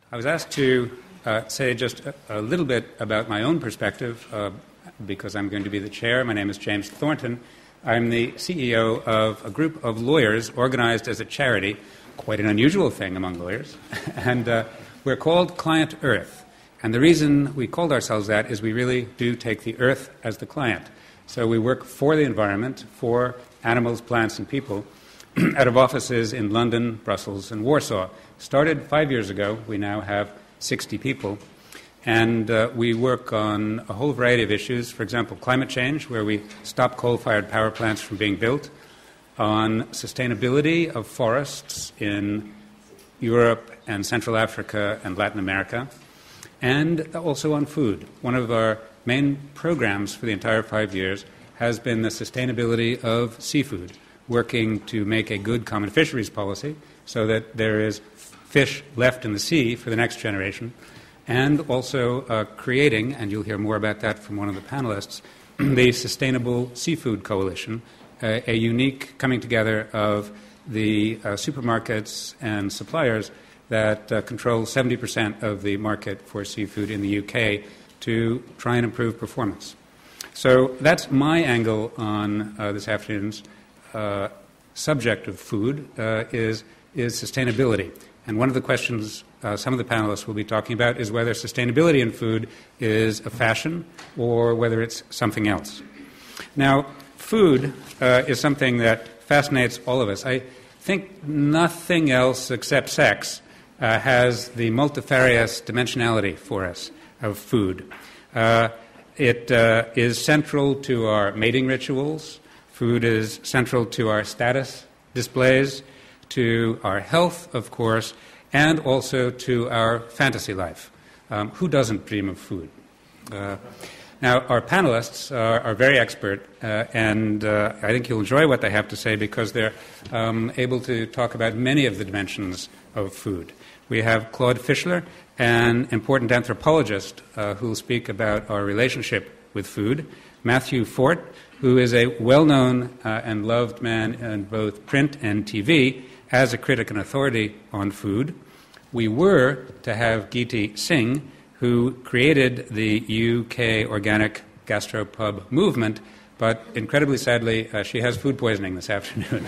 I was asked to say just a little bit about my own perspective because I'm going to be the chair. My name is James Thornton. I'm the CEO of a group of lawyers organized as a charity, quite an unusual thing among lawyers, and we're called Client Earth. And the reason we called ourselves that is we really do take the earth as the client. So we work for the environment, for animals, plants, and people, out of offices in London, Brussels, and Warsaw. Started 5 years ago. We now have 60 people. And we work on a whole variety of issues. For example, climate change, where we stop coal-fired power plants from being built. On sustainability of forests in Europe and Central Africa and Latin America. And also on food. One of our main programs for the entire 5 years has been the sustainability of seafood, working to make a good common fisheries policy so that there is fish left in the sea for the next generation, and also creating, and you'll hear more about that from one of the panelists, the Sustainable Seafood Coalition, a unique coming together of the supermarkets and suppliers that control 70% of the market for seafood in the UK to try and improve performance. So that's my angle on this afternoon's subject of food is sustainability. And one of the questions some of the panelists will be talking about is whether sustainability in food is a fashion or whether it's something else. Now, food is something that fascinates all of us. I think nothing else except sex has the multifarious dimensionality for us of food. It is central to our mating rituals. Food is central to our status displays, to our health, of course, and also to our fantasy life. Who doesn't dream of food? Now, our panelists are very expert, and I think you'll enjoy what they have to say because they're able to talk about many of the dimensions of food. We have Claude Fischler, an important anthropologist who will speak about our relationship with food. Matthew Fort, who is a well-known and loved man in both print and TV as a critic and authority on food. We were to have Geeti Singh, who created the UK organic gastropub movement, but incredibly sadly, she has food poisoning this afternoon.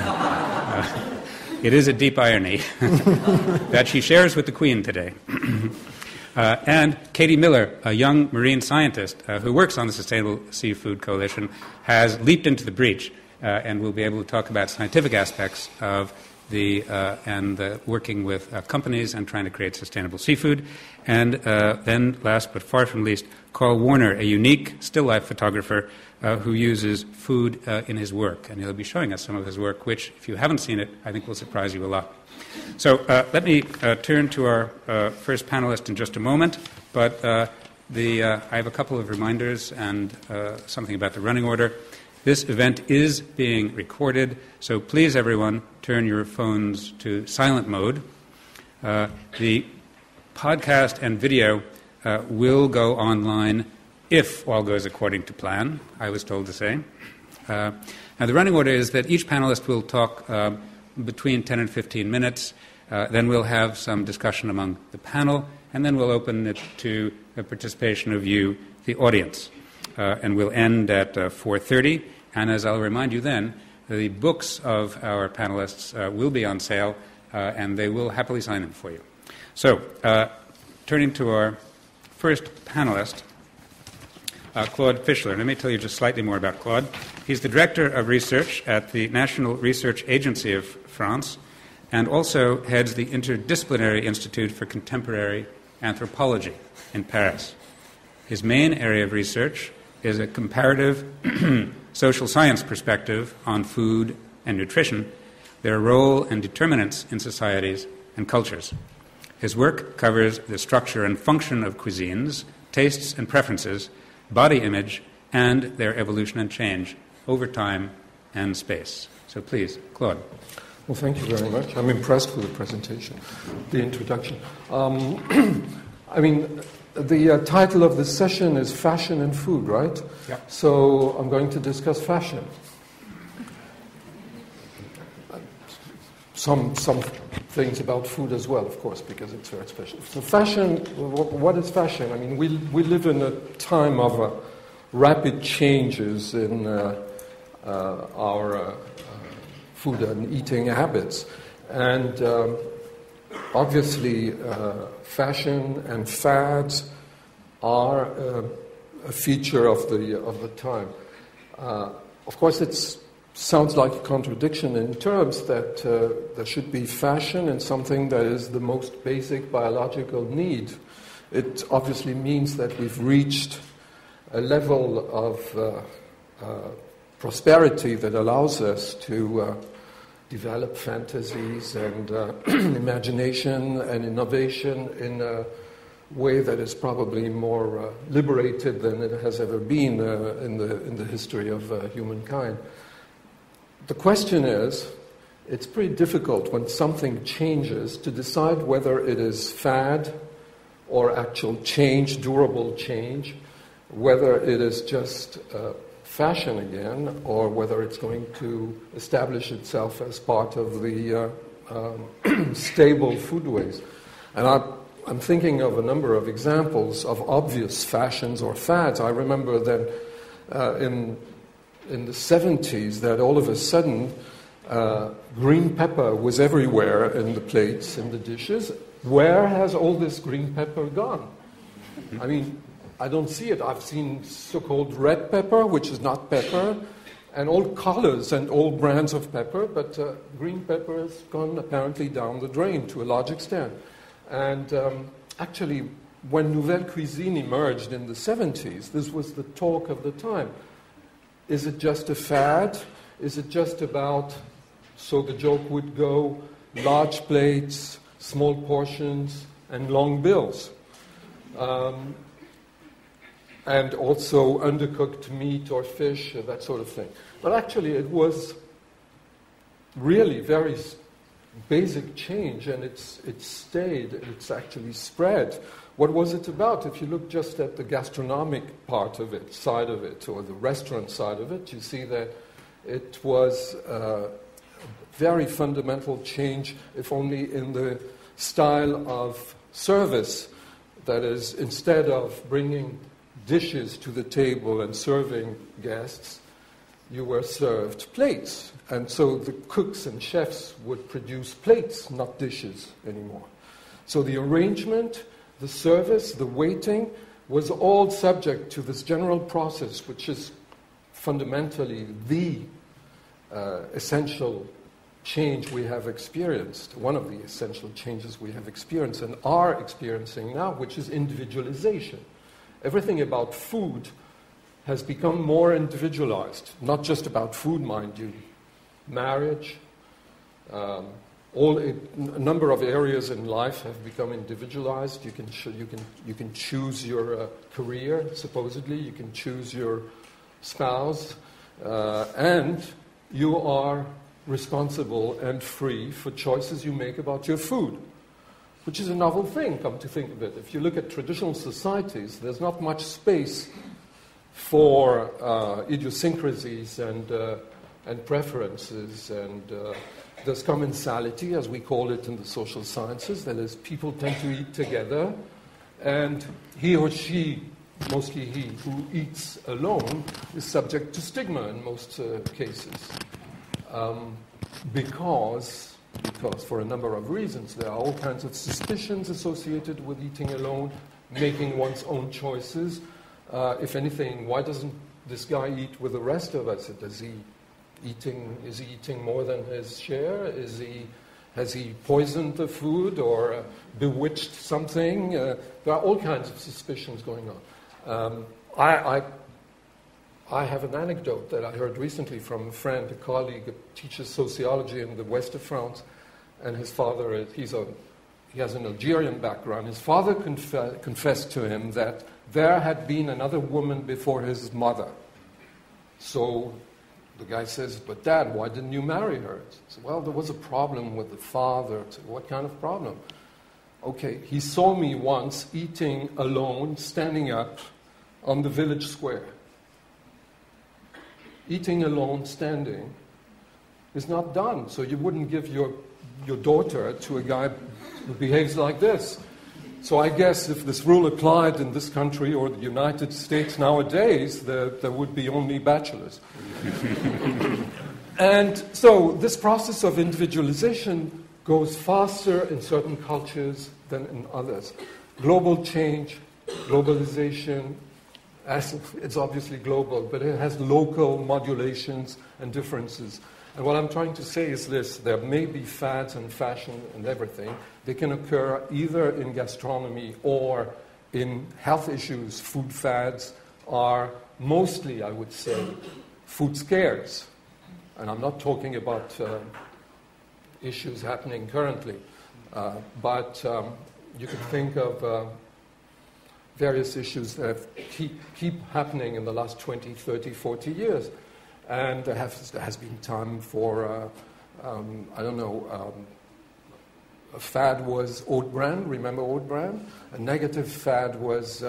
It is a deep irony that she shares with the Queen today. And Katie Miller, a young marine scientist who works on the Sustainable Seafood Coalition, has leaped into the breach and will be able to talk about scientific aspects of the working with companies and trying to create sustainable seafood. And then, last but far from least, Carl Warner, a unique still life photographer who uses food in his work. And he'll be showing us some of his work, which, if you haven't seen it, I think will surprise you a lot. So let me turn to our first panelist in just a moment. But I have a couple of reminders and something about the running order. This event is being recorded, so please, everyone, turn your phones to silent mode. The podcast and video will go online if all goes according to plan, I was told to say. Now, the running order is that each panelist will talk between 10 and 15 minutes. Then we'll have some discussion among the panel, and then we'll open it to the participation of you, the audience. And we'll end at 4:30. And as I'll remind you then, the books of our panelists will be on sale, and they will happily sign them for you. So, turning to our first panelist, Claude Fischler. Let me tell you just slightly more about Claude. He's the Director of Research at the National Research Agency of France and also heads the Interdisciplinary Institute for Contemporary Anthropology in Paris. His main area of research is a comparative social science perspective on food and nutrition, their role and determinants in societies and cultures. His work covers the structure and function of cuisines, tastes and preferences, body image, and their evolution and change over time and space. So please, Claude. Well, thank you very much. I'm impressed with the presentation, the introduction. I mean, the title of this session is Fashion and Food, right? Yeah. So I'm going to discuss fashion. Some things about food as well, of course, because it's very special. So fashion, what is fashion? I mean, we live in a time of rapid changes in our food and eating habits. And obviously, fashion and fads are a feature of the time. Of course, it sounds like a contradiction in terms that there should be fashion in something that is the most basic biological need. It obviously means that we've reached a level of prosperity that allows us to develop fantasies and imagination and innovation in a way that is probably more liberated than it has ever been in the history of humankind. The question is, it's pretty difficult when something changes to decide whether it is fad or actual change, durable change, whether it is just fashion again, or whether it's going to establish itself as part of the stable foodways. And I'm thinking of a number of examples of obvious fashions or fads. I remember that in the 70s that all of a sudden green pepper was everywhere in the plates, in the dishes. Where has all this green pepper gone? I mean, I don't see it. I've seen so-called red pepper, which is not pepper, and all colors and all brands of pepper, but green pepper has gone apparently down the drain to a large extent. And actually, when Nouvelle Cuisine emerged in the 70s, this was the talk of the time. Is it just a fad? Is it just about, so the joke would go, large plates, small portions, and long bills? And also undercooked meat or fish, that sort of thing. But actually, it was really very basic change, and it's stayed, it's actually spread. What was it about? If you look just at the gastronomic part of it, side of it, or the restaurant side of it, you see that it was a very fundamental change, if only in the style of service. That is, instead of bringing dishes to the table and serving guests, you were served plates. And so the cooks and chefs would produce plates, not dishes anymore. So the arrangement, the service, the waiting was all subject to this general process, which is fundamentally the essential change we have experienced, one of the essential changes we have experienced and are experiencing now, which is individualization. Everything about food has become more individualized, not just about food, mind you. Marriage, a number of areas in life have become individualized. You can choose your career, supposedly. You can choose your spouse, and you are responsible and free for choices you make about your food, which is a novel thing, come to think of it. If you look at traditional societies, there's not much space for idiosyncrasies and preferences, and there's commensality, as we call it in the social sciences. That is, people tend to eat together, and he or she, mostly he, who eats alone, is subject to stigma in most cases. Because for a number of reasons, there are all kinds of suspicions associated with eating alone, making one's own choices. If anything, why doesn't this guy eat with the rest of us? Is he eating more than his share? Has he poisoned the food or bewitched something? There are all kinds of suspicions going on. I have an anecdote that I heard recently from a friend, a colleague who teaches sociology in the west of France, and his father, he has an Algerian background. His father confessed to him that there had been another woman before his mother. So the guy says, "But Dad, why didn't you marry her?" He said, "Well, there was a problem with the father." I said, "What kind of problem?" "Okay, he saw me once eating alone, standing up on the village square. Eating alone, standing, is not done. So you wouldn't give your daughter to a guy who behaves like this. So I guess if this rule applied in this country or the United States nowadays, there would be only bachelors. And so this process of individualization goes faster in certain cultures than in others. Global change, globalization, it's obviously global, but it has local modulations and differences. And what I'm trying to say is this: there may be fads and fashion and everything. They can occur either in gastronomy or in health issues. Food fads are mostly, I would say, food scares. And I'm not talking about issues happening currently, but you could think of various issues that keep happening in the last 20, 30, 40 years. And there has been time for, a fad was oat bran. Remember oat bran? A negative fad was,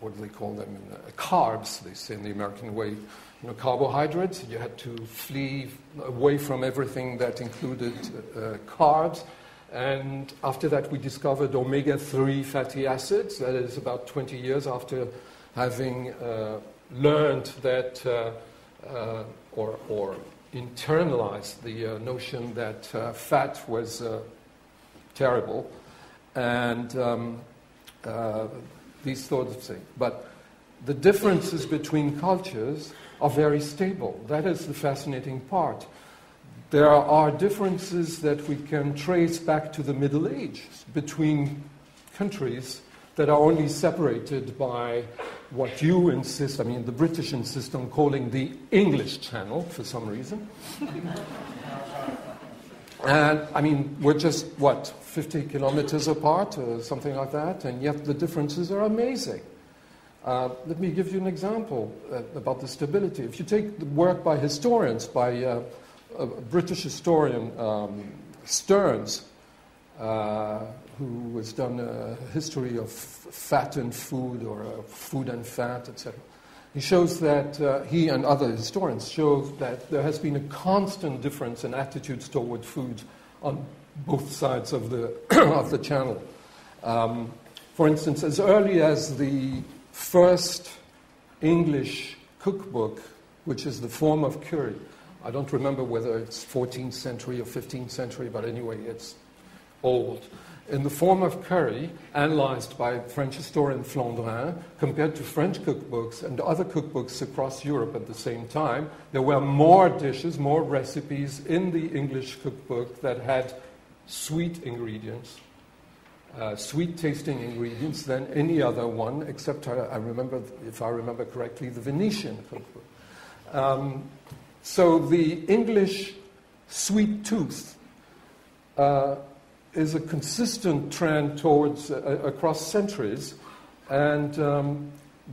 what do they call them? Carbs, they say in the American way. Carbohydrates. You had to flee away from everything that included carbs. And after that, we discovered omega-3 fatty acids. That is about 20 years after having learned that or internalized the notion that fat was terrible, and these sorts of things. But the differences between cultures are very stable. That is the fascinating part. There are differences that we can trace back to the Middle Ages between countries that are only separated by what you insist, the British insist on calling the English Channel for some reason. And, we're just, 50 kilometers apart or something like that, and yet the differences are amazing. Let me give you an example about the stability. If you take the work by historians, by a British historian, Stearns, who has done a history of fat and food, or food and fat, etc. He shows that, he and other historians show that there has been a constant difference in attitudes toward food on both sides of the, of the channel. For instance, as early as the first English cookbook, which is the Form of Curry, I don't remember whether it's 14th century or 15th century, but anyway, it's old. In the Form of Curry, analyzed by French historian Flandrin, compared to French cookbooks and other cookbooks across Europe at the same time, there were more dishes, more recipes in the English cookbook that had sweet ingredients, sweet-tasting ingredients than any other one, except I remember, if I remember correctly, the Venetian cookbook. So the English sweet tooth is a consistent trend towards across centuries, and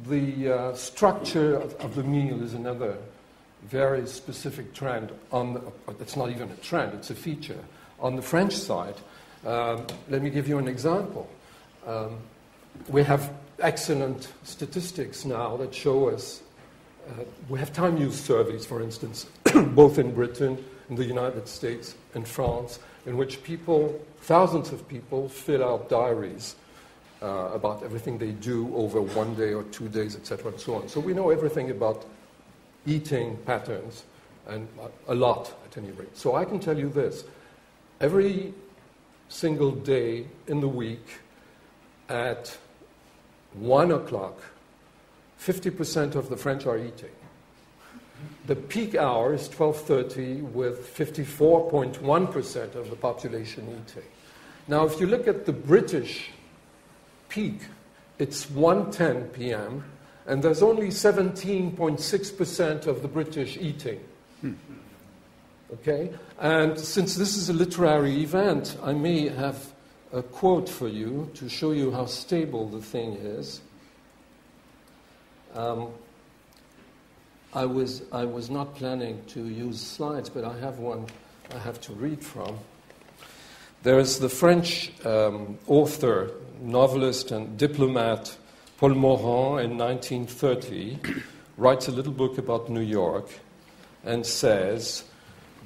the structure of the meal is another very specific trend. It's not even a trend; it's a feature. On the French side, let me give you an example. We have excellent statistics now that show us. We have time use surveys, for instance, both in Britain, in the United States, and France, in which thousands of people fill out diaries about everything they do over 1 day or 2 days, etc., and so on. So we know everything about eating patterns, and a lot, at any rate. So I can tell you this. Every single day in the week at 1 o'clock, 50% of the French are eating. The peak hour is 12:30, with 54.1% of the population eating. Now, if you look at the British peak, it's 1:10 p.m., and there's only 17.6% of the British eating. Okay? And since this is a literary event, I may have a quote for you to show you how stable the thing is. I was not planning to use slides, but I have one I have to read from. There is the French author, novelist, and diplomat Paul Morand in 1930 writes a little book about New York, and says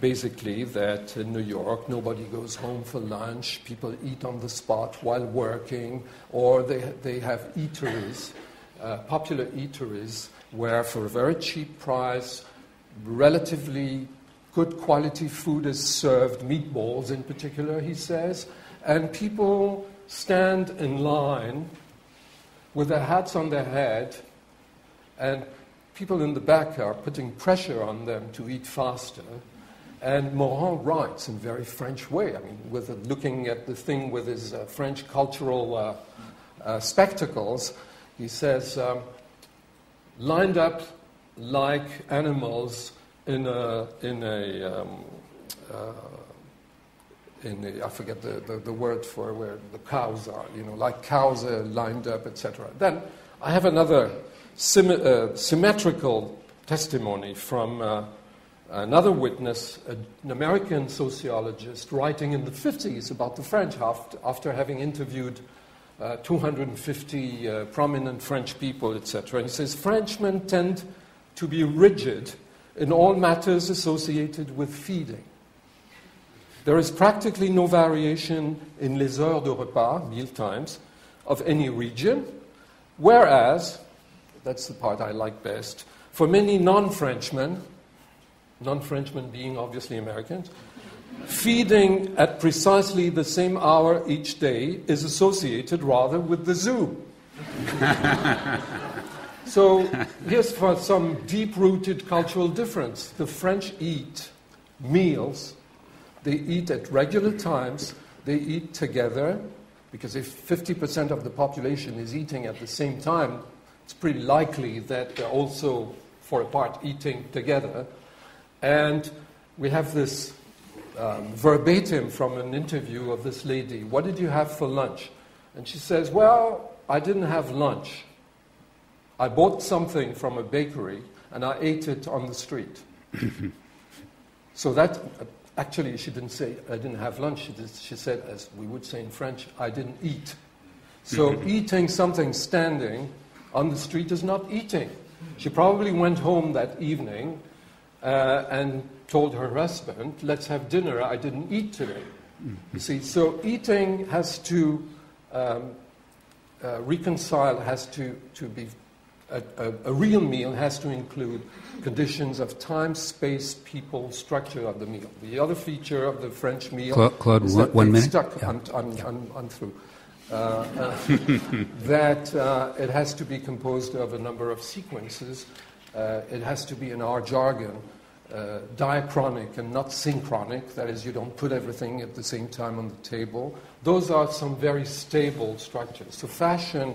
basically that in New York nobody goes home for lunch, people eat on the spot while working, or they have eateries, popular eateries, where for a very cheap price, relatively good quality food is served, meatballs in particular, he says, and people stand in line with their hats on their head, and people in the back are putting pressure on them to eat faster. And Morand writes in a very French way, I mean, looking at the thing with his French cultural spectacles, he says, lined up like animals in a I forget the word for where the cows are, like cows are lined up, etc. Then I have another symmetrical testimony from another witness, an American sociologist writing in the 50s about the French after having interviewed 250 prominent French people, etc. And he says, Frenchmen tend to be rigid in all matters associated with feeding. There is practically no variation in les heures de repas, meal times, of any region, whereas, that's the part I like best, for many non-Frenchmen being obviously Americans, feeding at precisely the same hour each day is associated rather with the zoo. So here's for some deep-rooted cultural difference. The French eat meals. They eat at regular times. They eat together, because if 50% of the population is eating at the same time, it's pretty likely that they're also, for a part, eating together. And we have this verbatim from an interview of this lady. What did you have for lunch? And she says, well, I didn't have lunch. I bought something from a bakery, and I ate it on the street. So that, actually, she didn't say, I didn't have lunch. She said, as we would say in French, I didn't eat. So eating something standing on the street is not eating. She probably went home that evening and told her husband, let's have dinner, I didn't eat today. You see, so eating has to reconcile, has to be, a real meal has to include conditions of time, space, people, structure of the meal. The other feature of the French meal Claude, is that one minute? Yeah. I'm through. That it has to be composed of a number of sequences. It has to be, in our jargon, diachronic and not synchronic. That is, you don't put everything at the same time on the table. Those are some very stable structures. So fashion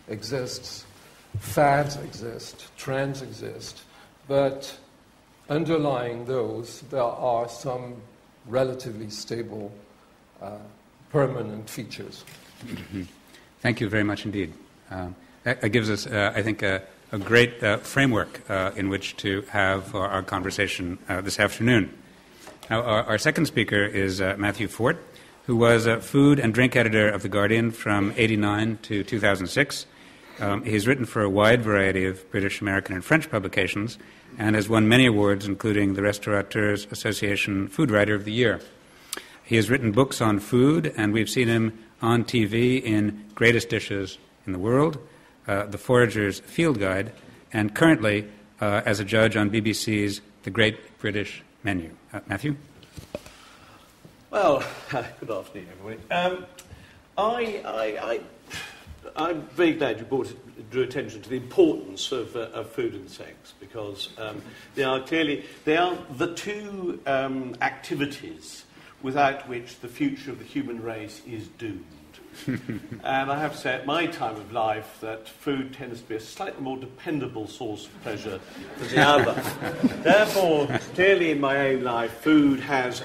exists, fads exist, trends exist, but underlying those, there are some relatively stable, permanent features. Thank you very much indeed. That gives us, I think, a great framework in which to have our conversation this afternoon. Now, our second speaker is Matthew Fort, who was a food and drink editor of The Guardian from 1989 to 2006. He's written for a wide variety of British, American, and French publications and has won many awards, including the Restaurateurs Association Food Writer of the Year. He has written books on food, and we've seen him on TV in Greatest Dishes in the World, The Forager's Field Guide, and currently as a judge on BBC's The Great British Menu. Matthew? Well, good afternoon, everybody. I'm very glad you drew attention to the importance of food and sex, because they are the two activities without which the future of the human race is doomed. And I have to say, at my time of life, that food tends to be a slightly more dependable source of pleasure than the other. Therefore, clearly in my own life, food has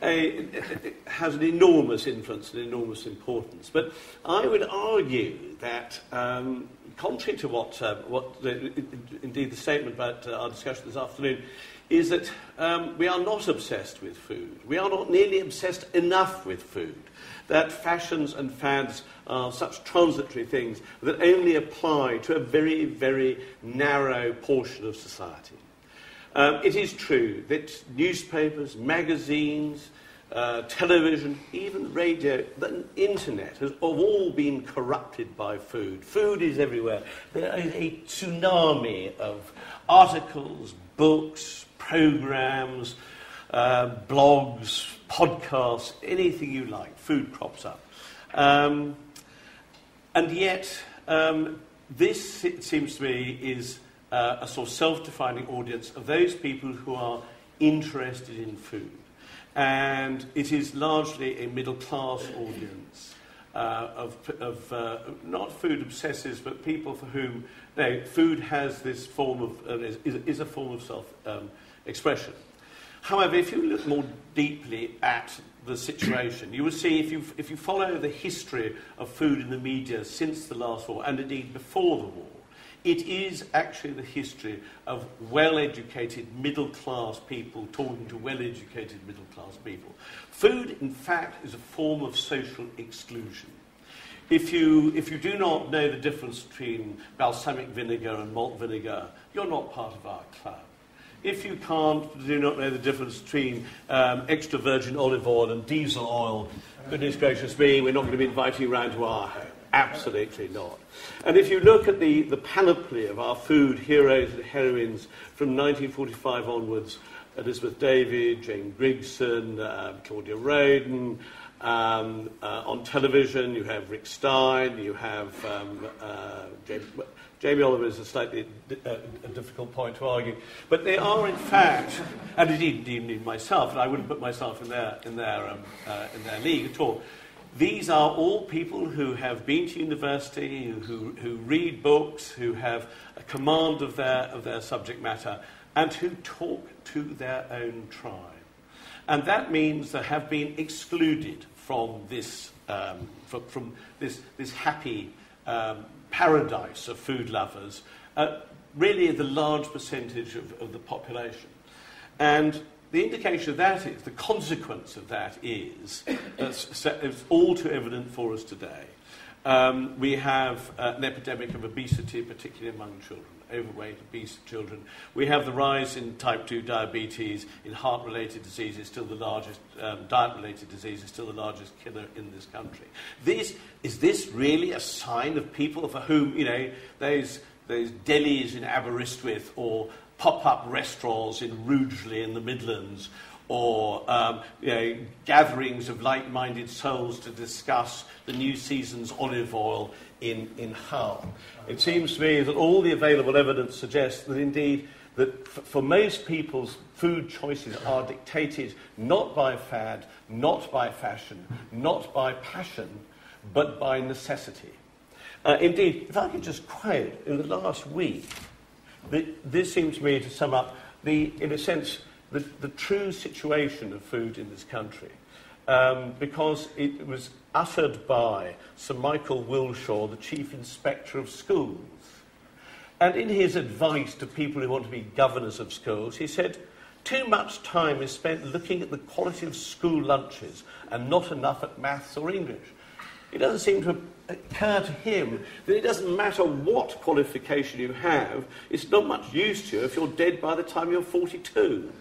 has an enormous influence and enormous importance. But I would argue that, contrary to indeed the statement about our discussion this afternoon, is that we are not obsessed with food. We are not nearly obsessed enough with food. That fashions and fads are such transitory things that only apply to a very, very narrow portion of society. It is true that newspapers, magazines, television, even radio, the internet have all been corrupted by food. Food is everywhere. There is a tsunami of articles, books, programs, blogs, podcasts, anything you like. Food crops up. And yet, this, it seems to me, is a sort of self-defining audience of those people who are interested in food. And it is largely a middle-class audience of not food obsessives, but people for whom food has this form of is a form of self-expression. However, if you look more deeply at the situation, you will see if you follow the history of food in the media since the last war, and indeed before the war, it is actually the history of well-educated middle-class people talking to well-educated middle-class people. Food, in fact, is a form of social exclusion. If you do not know the difference between balsamic vinegar and malt vinegar, you're not part of our club. If you do not know the difference between extra virgin olive oil and diesel oil, goodness gracious me, we're not going to be inviting you around to our home. Absolutely not. And if you look at the panoply of our food heroes and heroines from 1945 onwards, Elizabeth David, Jane Grigson, Claudia Roden, on television you have Rick Stein, you have Jamie Oliver is a slightly difficult point to argue, but they are in fact, and indeed myself, and I wouldn't put myself in their league at all. These are all people who have been to university, who read books, who have a command of their subject matter, and who talk to their own tribe. And that means they have been excluded from this this happy paradise of food lovers, really the large percentage of the population. And the indication of that is, the consequence of that is, it's all too evident for us today. We have an epidemic of obesity, particularly among children, overweight, obese children. We have the rise in type 2 diabetes, in heart-related diseases, still the largest, diet-related diseases, still the largest killer in this country. Is this really a sign of people for whom, those delis in Aberystwyth or pop-up restaurants in Rugeley in the Midlands, or gatherings of like-minded souls to discuss the new season's olive oil in Hull? It seems to me that all the available evidence suggests that indeed that for most people's food choices are dictated not by fad, not by fashion, not by passion, but by necessity. Indeed, if I could just quote, in the last week, this seems to me to sum up, in a sense, the true situation of food in this country, because it was uttered by Sir Michael Wilshaw, the Chief Inspector of Schools. And in his advice to people who want to be governors of schools, he said, "Too much time is spent looking at the quality of school lunches and not enough at maths or English." It doesn't seem to occur to him that it doesn't matter what qualification you have, it's not much use to you if you're dead by the time you're 42.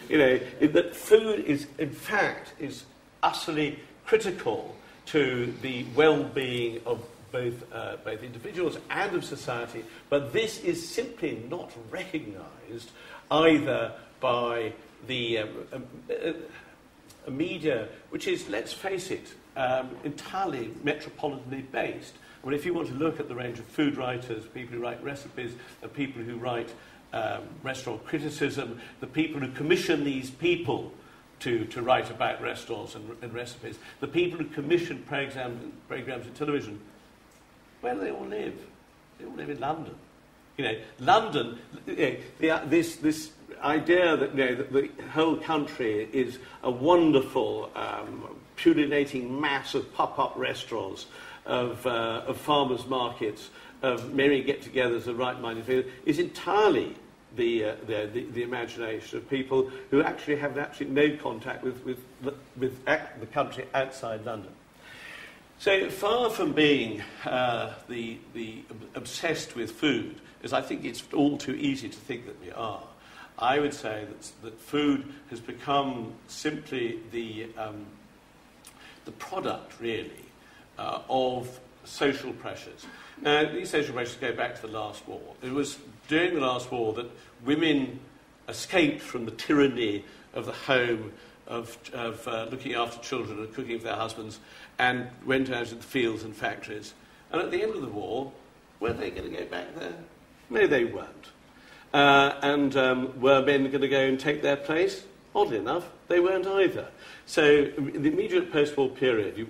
That food is, in fact, is utterly critical to the well-being of both individuals and of society, but this is simply not recognised either by the media, which is, let's face it, entirely metropolitanly based. I mean, if you want to look at the range of food writers, people who write recipes, the people who write restaurant criticism, the people who commission these people to write about restaurants and recipes, the people who commission programs in television, where do they all live? They all live in London. London, this idea that the whole country is a wonderful pullulating mass of pop-up restaurants, of farmers' markets, of merry get-togethers of right-minded people, is entirely the imagination of people who actually have absolutely no contact with the country outside London. So far from being the obsessed with food, as I think it's all too easy to think that we are, I would say that food has become simply the product, really, of social pressures. Now, these social pressures go back to the last war. It was during the last war that women escaped from the tyranny of the home, of looking after children and cooking for their husbands, and went out into the fields and factories. And at the end of the war, were they going to go back there? No, they weren't. Were men going to go and take their place? Oddly enough, they weren't either. So in the immediate post-war period, you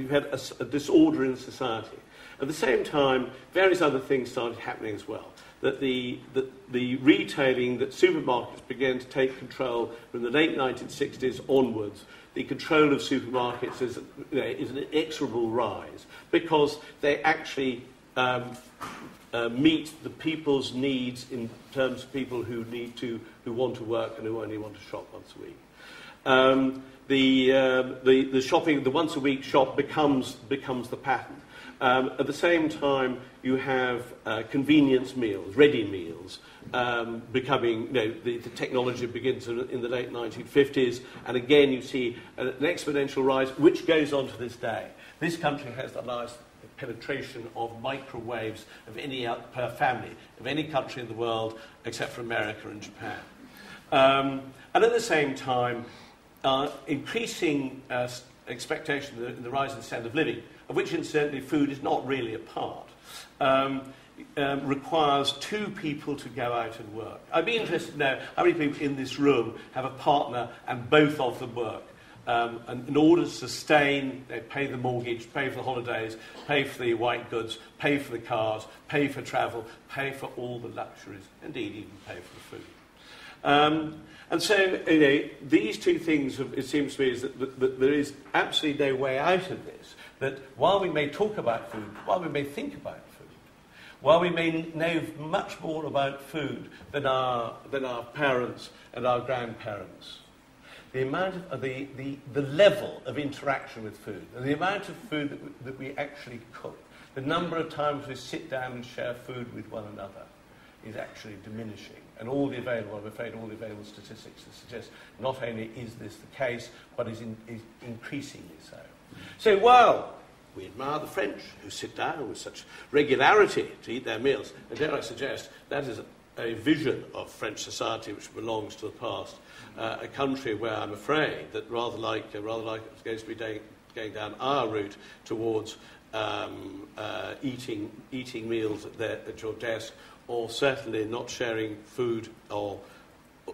had a disorder in society. At the same time, various other things started happening as well. That the retailing, that supermarkets began to take control from the late 1960s onwards. The control of supermarkets is an inexorable rise because they actually meet the people's needs in terms of people who want to work and who only want to shop once a week. The shopping, the once a week shop becomes the pattern. At the same time, you have convenience meals, ready meals, becoming, the technology begins in the late 1950s, and again you see an exponential rise, which goes on to this day. This country has the largest penetration of microwaves of any per family of any country in the world except for America and Japan. And at the same time, increasing expectation in the rise in the standard of living, of which incidentally food is not really a part, requires two people to go out and work. I'd be interested to know how many people in this room have a partner and both of them work. And in order to sustain, they pay the mortgage, pay for the holidays, pay for the white goods, pay for the cars, pay for travel, pay for all the luxuries, indeed even pay for the food. And so, these two things, it seems to me, is that there is absolutely no way out of this. That while we may talk about food, while we may think about food, while we may know much more about food than our parents and our grandparents, the amount of the level of interaction with food, and the amount of food that we actually cook, the number of times we sit down and share food with one another, is actually diminishing. And I'm afraid all the available statistics suggest not only is this the case, but is increasingly so. So while we admire the French, who sit down with such regularity to eat their meals, and dare I suggest that is a vision of French society which belongs to the past, a country where I'm afraid that rather like it's going to be going down our route towards eating meals at your desk, or certainly not sharing food, or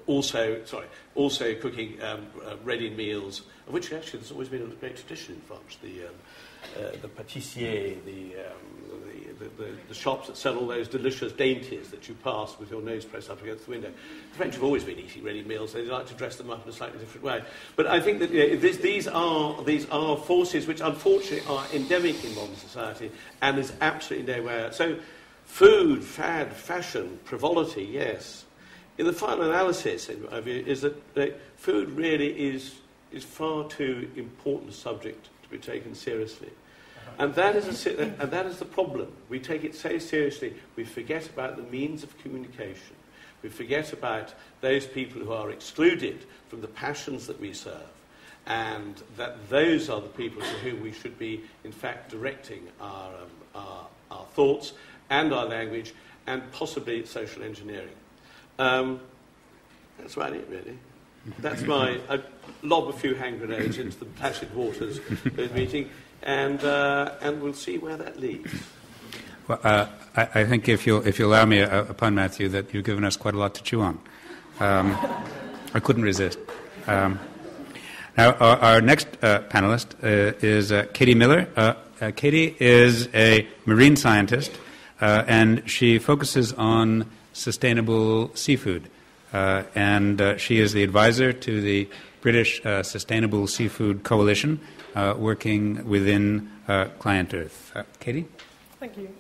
also cooking ready meals, of which actually there's always been a great tradition in France. The pâtissier, the shops that sell all those delicious dainties that you pass with your nose pressed up against the window. The French have always been eating ready meals. They like to dress them up in a slightly different way. But I think that these are forces which unfortunately are endemic in modern society, and there's absolutely no way out. So food, fad, fashion, frivolity, yes. In the final analysis, in my view, is that food really is far too important a subject to be taken seriously. And that is the problem. We take it so seriously, we forget about the means of communication. We forget about those people who are excluded from the passions that we serve, and that those are the people to whom we should be, in fact, directing our thoughts and our language, and possibly social engineering. That's about it, really. That's I lob a few hand grenades into the placid waters of the meeting, and we'll see where that leads. Well, I think if you'll allow me upon Matthew, that you've given us quite a lot to chew on. I couldn't resist. Now, our next panelist is Katie Miller. Katie is a marine scientist, and she focuses on sustainable seafood. And she is the advisor to the British Sustainable Seafood Coalition, working within Client Earth. Katie? Thank you.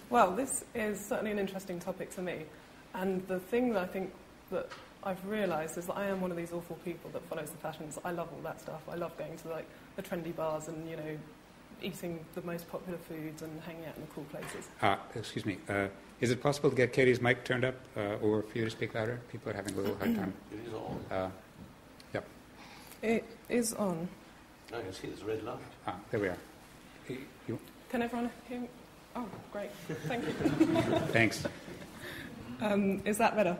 Well, this is certainly an interesting topic for me. And the thing that I think that I've realised is that I am one of these awful people that follows the fashions. I love all that stuff. I love going to the trendy bars and, eating the most popular foods and hanging out in the cool places. Excuse me. Is it possible to get Katie's mic turned up, or for you to speak louder? People are having a little hard time. It is on. Yep. It is on. I can see there's a red light. There we are. Can everyone hear me? Oh, great. Thank you. Thanks. Is that better?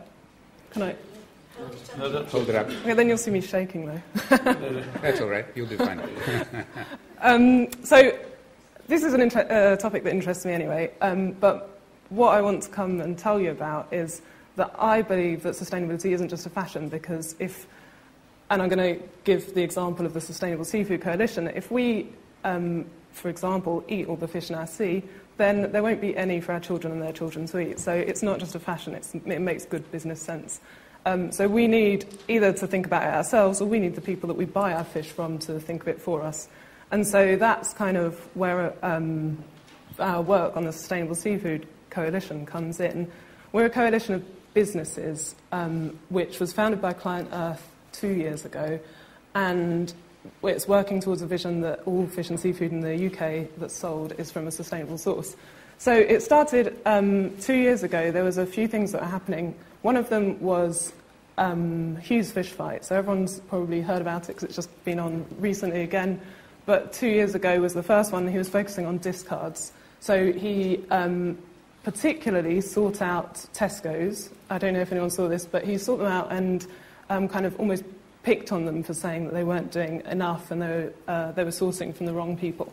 Can I? Hold it up. Okay, then you'll see me shaking, though. That's all right. You'll do fine. So this is a topic that interests me anyway, but what I want to come and tell you about is that I believe that sustainability isn't just a fashion, because and I'm going to give the example of the Sustainable Seafood Coalition, if we, for example, eat all the fish in our sea, then there won't be any for our children and their children to eat. So it's not just a fashion, it makes good business sense. So we need either to think about it ourselves, or we need the people that we buy our fish from to think of it for us. And so that's kind of where our work on the Sustainable Seafood Coalition comes in. We're a coalition of businesses which was founded by Client Earth 2 years ago, and it's working towards a vision that all fish and seafood in the UK that's sold is from a sustainable source. So it started 2 years ago. There was a few things that were happening. One of them was Hugh's fish fight. So everyone's probably heard about it because it's just been on recently again. But 2 years ago was the first one. He was focusing on discards. So he particularly sought out Tesco's. I don't know if anyone saw this, but he sought them out and kind of almost picked on them for saying that they weren't doing enough and they were sourcing from the wrong people.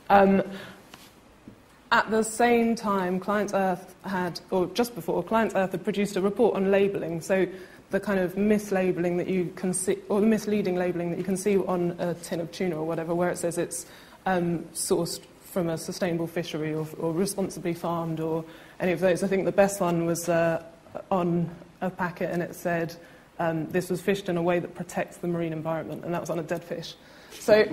At the same time, Client Earth had, or just before, Client Earth had produced a report on labelling. So the kind of mislabelling that you can see, or the misleading labelling that you can see on a tin of tuna or whatever, where it says it's sourced from a sustainable fishery or responsibly farmed or any of those. I think the best one was on a packet, and it said, this was fished in a way that protects the marine environment, and that was on a dead fish. So,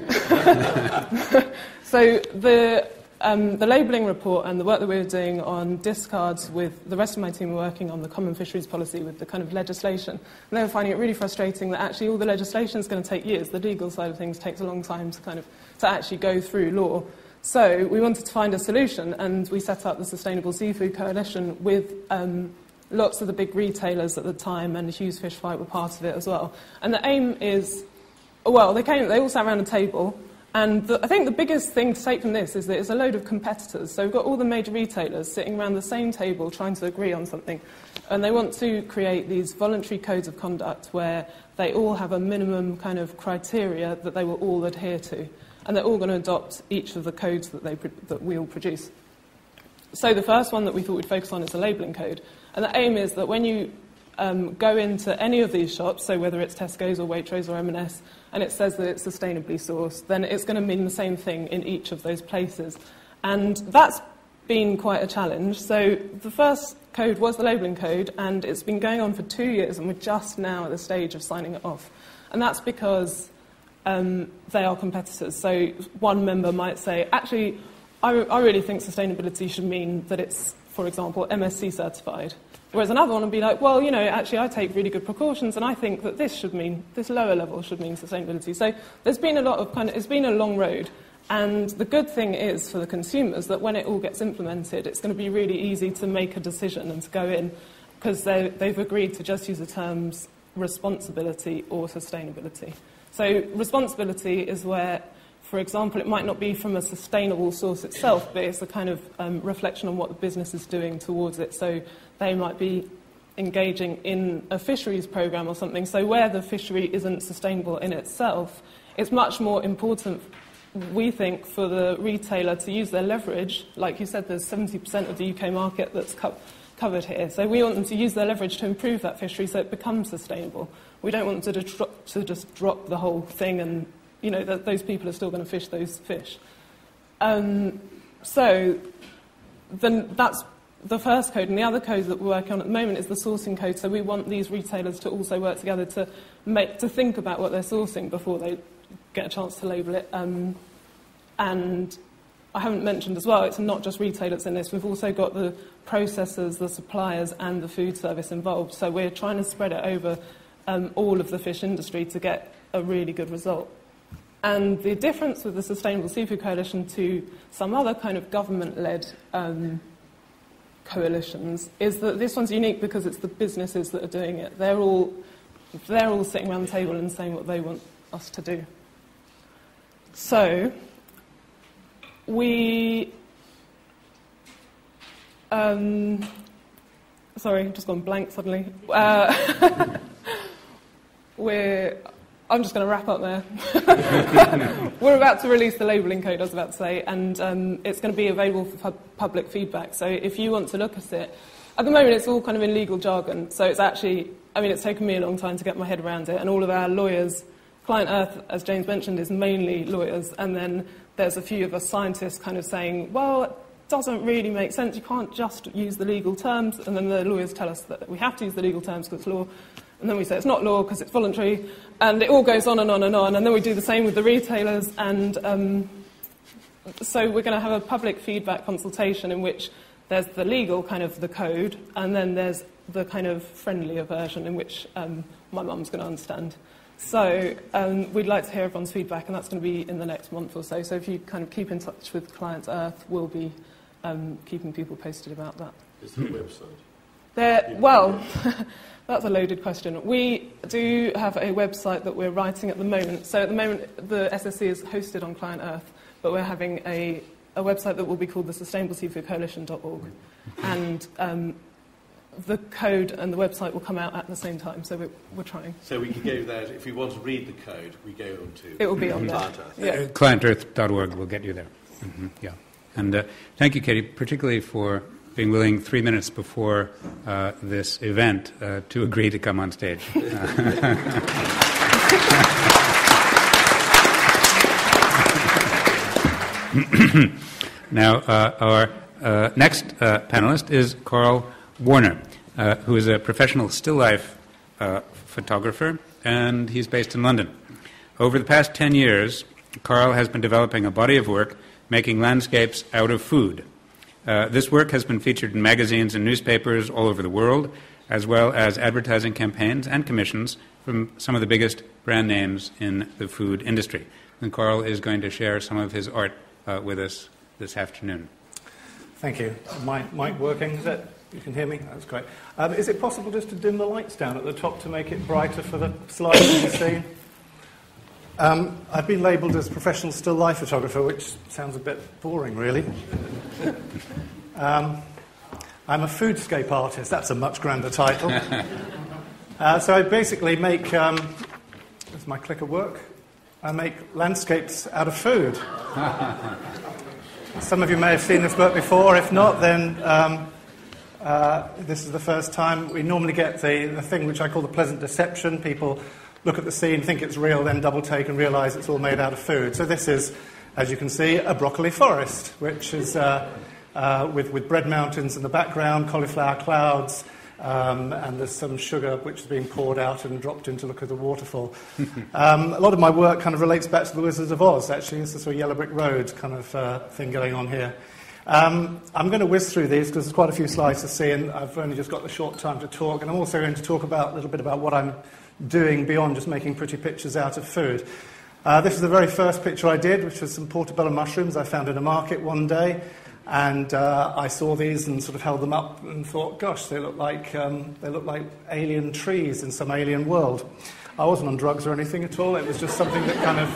so the labelling report and the work that we were doing on discards with the rest of my team were working on the common fisheries policy with the kind of legislation. And they were finding it really frustrating that actually all the legislation is going to take years. The legal side of things takes a long time to actually go through law. So we wanted to find a solution, and we set up the Sustainable Seafood Coalition with lots of the big retailers at the time, and Hugh's Fish Fight were part of it as well. And the aim is, well, they all sat around a table, and I think the biggest thing to take from this is that it's a load of competitors. So we've got all the major retailers sitting around the same table trying to agree on something, and they want to create these voluntary codes of conduct where they all have a minimum kind of criteria that they will all adhere to, and they're all going to adopt each of the codes that we all produce. So the first one that we thought we'd focus on is the labelling code. And the aim is that when you go into any of these shops, so whether it's Tesco's or Waitrose or M&S, and it says that it's sustainably sourced, then it's going to mean the same thing in each of those places. And that's been quite a challenge. So the first code was the labelling code, and it's been going on for 2 years, and we're just now at the stage of signing it off. And that's because they are competitors. So one member might say, actually, I really think sustainability should mean that it's, for example, MSC certified. Whereas another one would be like, well, actually I take really good precautions, and I think that this lower level should mean sustainability. So there's been it's been a long road. And the good thing is for the consumers that when it all gets implemented, it's going to be really easy to make a decision and to go in, because they've agreed to just use the terms responsibility or sustainability. So responsibility is where, for example, it might not be from a sustainable source itself, but it's a kind of reflection on what the business is doing towards it. So they might be engaging in a fisheries program or something. So where the fishery isn't sustainable in itself, it's much more important, we think, for the retailer to use their leverage. Like you said, there's 70% of the UK market that's covered here. So we want them to use their leverage to improve that fishery so it becomes sustainable. We don't want them to just drop the whole thing and that those people are still going to fish those fish. So then that's the first code. And the other code that we're working on at the moment is the sourcing code. So we want these retailers to also work together to think about what they're sourcing before they get a chance to label it. And I haven't mentioned as well, it's not just retailers in this. We've also got the processors, the suppliers, and the food service involved. So we're trying to spread it over all of the fish industry to get a really good result. And the difference with the Sustainable Seafood Coalition to some other kind of government-led coalitions is that this one's unique because it's the businesses that are doing it. They're all sitting around the table and saying what they want us to do. So we... sorry, I've just gone blank suddenly. I'm just going to wrap up there. We're about to release the labelling code, I was about to say, and it's going to be available for public feedback. So if you want to look at it, at the moment it's all kind of in legal jargon. So it's actually, it's taken me a long time to get my head around it. And all of our lawyers, Client Earth, as James mentioned, is mainly lawyers. And then there's a few of us scientists kind of saying, well, it doesn't really make sense. You can't just use the legal terms. And then the lawyers tell us that we have to use the legal terms because it's law. And then we say it's not law because it's voluntary, and it all goes on and on and on. And then we do the same with the retailers. And so we're going to have a public feedback consultation in which there's the legal kind of the code, and then there's the kind of friendlier version in which my mum's going to understand. So we'd like to hear everyone's feedback, and that's going to be in the next month or so. So if you kind of keep in touch with Client Earth, we'll be keeping people posted about that. Is there a website? Well... That's a loaded question. We do have a website that we're writing at the moment. So at the moment, the SSC is hosted on Client Earth, but we're having a website that will be called the sustainableseafoodcoalition.org. And the code and the website will come out at the same time, so we're trying. So we can go there. If we want to read the code, we go on to... It will be on there. Client Earth. Yeah. ClientEarth.org will get you there. Mm-hmm. Yeah. And thank you, Katie, particularly for being willing 3 minutes before this event to agree to come on stage. Now, our next panelist is Carl Warner, who is a professional still life photographer, and he's based in London. Over the past 10 years, Carl has been developing a body of work making landscapes out of food. This work has been featured in magazines and newspapers all over the world, as well as advertising campaigns and commissions from some of the biggest brand names in the food industry. And Carl is going to share some of his art with us this afternoon. Thank you. Mic working? Is that, you can hear me? That's great. Is it possible just to dim the lights down at the top to make it brighter for the slides you see? I've been labelled as professional still life photographer, which sounds a bit boring, really. I'm a foodscape artist. That's a much grander title. So I basically make... does my clicker work? I make landscapes out of food. Some of you may have seen this work before. If not, then this is the first time. We normally get the thing which I call the pleasant deception. People look at the scene, think it's real, then double take and realise it's all made out of food. So this is, as you can see, a broccoli forest, which is with bread mountains in the background, cauliflower clouds, and there's some sugar which is being poured out and dropped in to look at the waterfall. A lot of my work kind of relates back to the Wizards of Oz, actually. It's a sort of Yellow Brick Road kind of thing going on here. I'm going to whiz through these because there's quite a few slides to see, and I've only just got the short time to talk. And I'm also going to talk a little bit about what I'm doing beyond just making pretty pictures out of food. This is the very first picture I did, which was some portobello mushrooms I found in a market one day. And I saw these and sort of held them up and thought, gosh, they look like alien trees in some alien world. I wasn't on drugs or anything at all. It was just something that kind of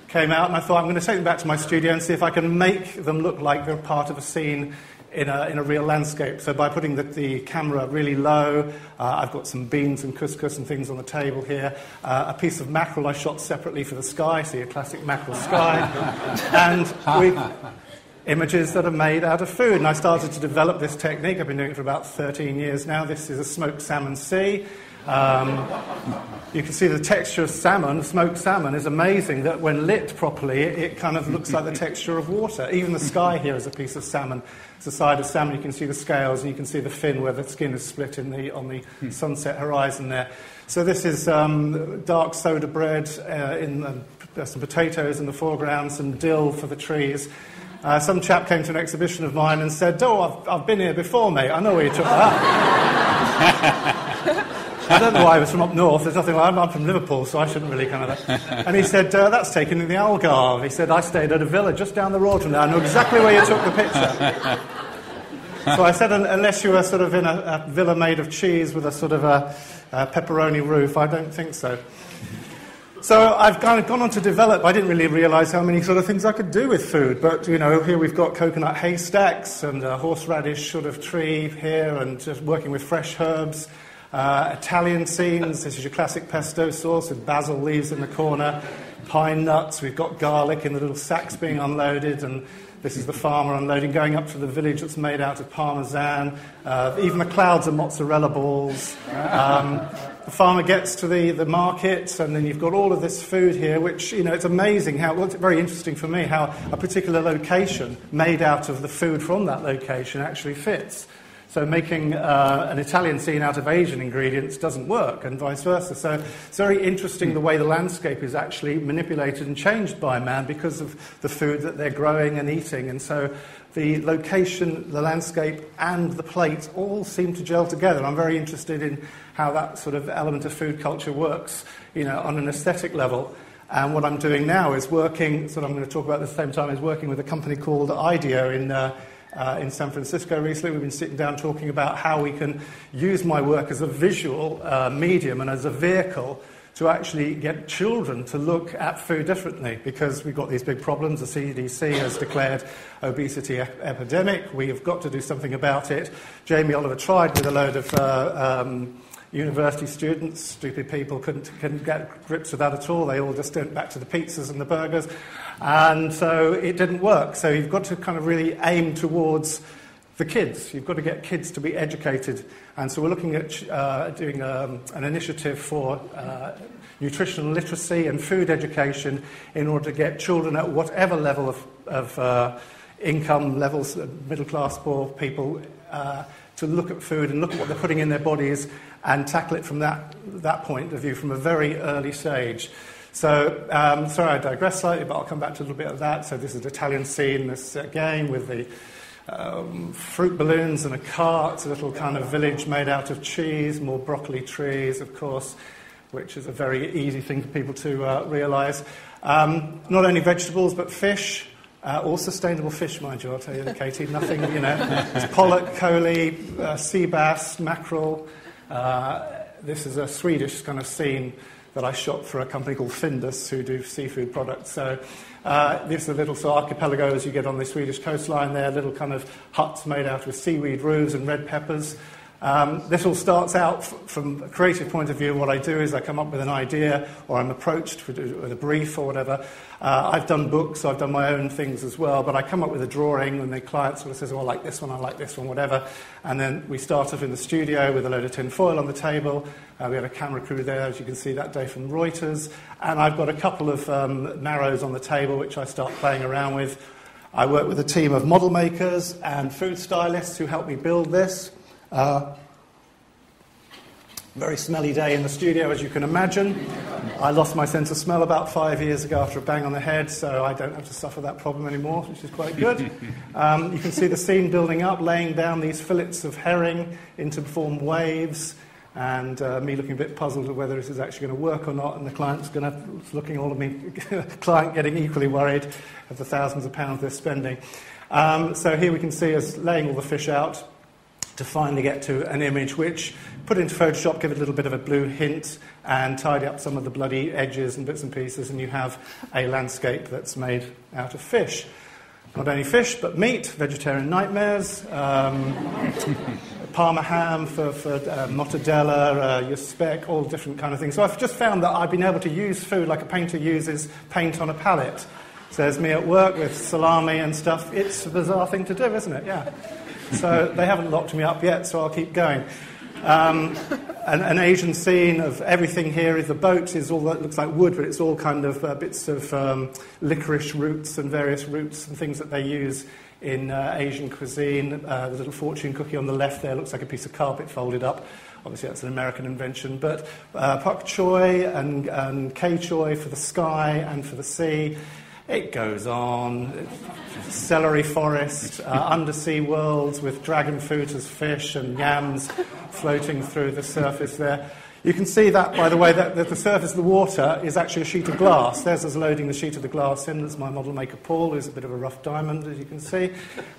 came out. And I thought, I'm going to take them back to my studio and see if I can make them look like they're part of a scene in a real landscape. So by putting the camera really low, I've got some beans and couscous and things on the table here. A piece of mackerel I shot separately for the sky, see a classic mackerel sky. And images that are made out of food. And I started to develop this technique. I've been doing it for about 13 years now. This is a smoked salmon sea. You can see the texture of salmon. Smoked salmon is amazing that when lit properly, it kind of looks like the texture of water. Even the sky here is a piece of salmon. It's a side of salmon. You can see the scales and you can see the fin where the skin is split on the sunset horizon there. So this is dark soda bread, there's some potatoes in the foreground, some dill for the trees. Some chap came to an exhibition of mine and said, "Oh, I've been here before, mate. I know where you took that." I don't know why he was from up north. There's nothing like I'm from Liverpool, so I shouldn't really kind of... And he said, that's taken in the Algarve. He said, I stayed at a villa just down the road from there. I know exactly where you took the picture. So I said, unless you were sort of in a villa made of cheese with a sort of a pepperoni roof, I don't think so. So I've kind of gone on to develop. I didn't really realise how many sort of things I could do with food. But, you know, here we've got coconut haystacks and a horseradish sort of tree here and just working with fresh herbs. Italian scenes. This is your classic pesto sauce with basil leaves in the corner. Pine nuts. We've got garlic in the little sacks being unloaded. And this is the farmer unloading, going up to the village that's made out of parmesan. Even the clouds are mozzarella balls. The farmer gets to the market, and then you've got all of this food here, which, you know, it's amazing how, well, it's very interesting for me, how a particular location made out of the food from that location actually fits. So making an Italian scene out of Asian ingredients doesn't work, and vice versa. So it's very interesting the way the landscape is actually manipulated and changed by man because of the food that they're growing and eating. And so the location, the landscape, and the plate all seem to gel together. I'm very interested in how that sort of element of food culture works, you know, on an aesthetic level. And what I'm doing now is working, so I'm going to talk about at the same time, is working with a company called IDEO in San Francisco recently. We've been sitting down talking about how we can use my work as a visual medium and as a vehicle to actually get children to look at food differently, because we've got these big problems. The CDC has declared obesity epidemic. We've got to do something about it. Jamie Oliver tried with a load of university students. Stupid people couldn't get grips with that at all. They all just went back to the pizzas and the burgers. And so it didn't work. So you've got to kind of really aim towards the kids. You've got to get kids to be educated. And so we're looking at doing an initiative for nutritional literacy and food education in order to get children at whatever level of income levels, middle class, poor people, to look at food and look at what they're putting in their bodies and tackle it from that point of view from a very early stage. So, sorry I digress slightly, but I'll come back to a little bit of that. So this is an Italian scene, this game with the fruit balloons and a cart. It's a little kind of village made out of cheese, more broccoli trees, of course, which is a very easy thing for people to realise. Not only vegetables, but fish. All sustainable fish, mind you, I'll tell you, Katie. Nothing, you know. It's pollock, coley, sea bass, mackerel. This is a Swedish kind of scene that I shot for a company called Findus, who do seafood products. So this is a little archipelago as you get on the Swedish coastline there, little kind of huts made out of seaweed roofs and red peppers. This all starts out from a creative point of view. What I do is I come up with an idea, or I'm approached with a brief or whatever. I've done books, so I've done my own things as well, but I come up with a drawing and the client sort of says, oh, I like this one, whatever. And then we start off in the studio with a load of tin foil on the table. We had a camera crew there, as you can see that day from Reuters. And I've got a couple of narrows on the table, which I start playing around with. I work with a team of model makers and food stylists who help me build this. Very smelly day in the studio, as you can imagine. I lost my sense of smell about 5 years ago after a bang on the head, so I don't have to suffer that problem anymore, which is quite good. You can see the scene building up, laying down these fillets of herring into form waves, and me looking a bit puzzled at whether this is actually going to work or not, and the client's looking all at me, client getting equally worried of the thousands of pounds they're spending. So here we can see us laying all the fish out to finally get to an image which, put into Photoshop, give it a little bit of a blue hint and tidy up some of the bloody edges and bits and pieces, and you have a landscape that's made out of fish. Not only fish, but meat, vegetarian nightmares, Parma ham for mortadella, your speck, all different kind of things. So I've just found that I've been able to use food like a painter uses paint on a palette. So there's me at work with salami and stuff. It's a bizarre thing to do, isn't it? Yeah. So they haven't locked me up yet, so I'll keep going. An Asian scene of everything here is the boat is all that looks like wood, but it's all kind of bits of licorice roots and various roots and things that they use in Asian cuisine. The little fortune cookie on the left there looks like a piece of carpet folded up. Obviously, that's an American invention. But pak choy and kei choy for the sky and for the sea. It goes on. Celery forest, undersea worlds with dragon fruit as fish and yams floating through the surface there. You can see that, by the way, that the surface of the water is actually a sheet of glass. There's us loading the sheet of the glass in. There's my model maker, Paul, who's a bit of a rough diamond, as you can see.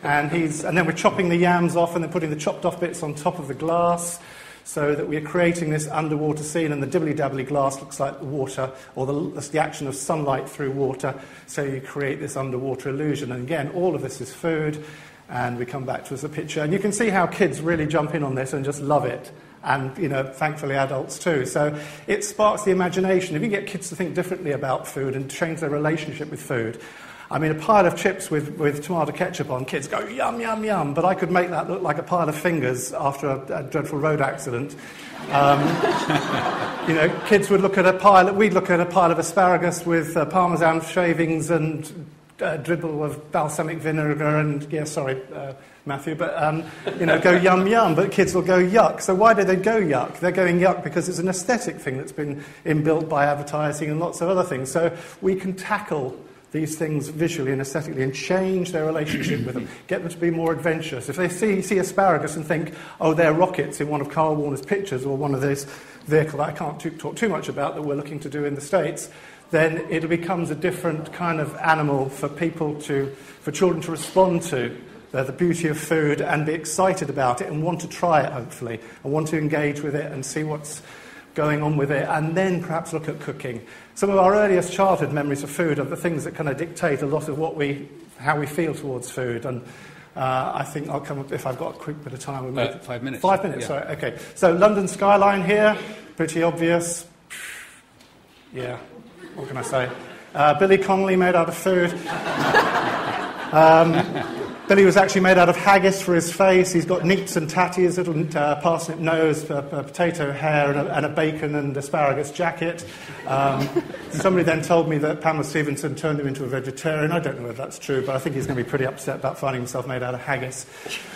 And then we're chopping the yams off and then putting the chopped off bits on top of the glass so that we're creating this underwater scene. And the dibbly-dabbly glass looks like the water, or the action of sunlight through water. So you create this underwater illusion. And again, all of this is food. And we come back to as a picture. And you can see how kids really jump in on this and just love it. And, thankfully adults too. So it sparks the imagination. If you get kids to think differently about food and change their relationship with food, I mean, a pile of chips with tomato ketchup on, kids go, yum, yum, yum. But I could make that look like a pile of fingers after a dreadful road accident. Kids would look at we'd look at a pile of asparagus with Parmesan shavings and a dribble of balsamic vinegar and, Matthew, but, go yum, yum, but kids will go yuck. So why do they go yuck? They're going yuck because it's an aesthetic thing that's been inbuilt by advertising and lots of other things. So we can tackle these things visually and aesthetically and change their relationship with them, get them to be more adventurous. If they see asparagus and think, oh, they're rockets in one of Carl Warner's pictures or one of these vehicles that I can't talk too much about that we're looking to do in the States, then it becomes a different kind of animal for children to respond to. The beauty of food and be excited about it and want to try it, hopefully, and want to engage with it and see what's going on with it, and then perhaps look at cooking. Some of our earliest childhood memories of food are the things that kind of dictate a lot of how we feel towards food. And I think I'll come up, if I've got a quick bit of time. 5 minutes. 5 minutes, yeah. Sorry, okay. So London skyline here, pretty obvious. Yeah, what can I say? Billy Connolly made out of food. Billy was actually made out of haggis for his face. He's got neats and tatties, little parsnip nose, potato hair, and a bacon and asparagus jacket. Somebody then told me that Pamela Stevenson turned him into a vegetarian. I don't know whether that's true, but I think he's going to be pretty upset about finding himself made out of haggis.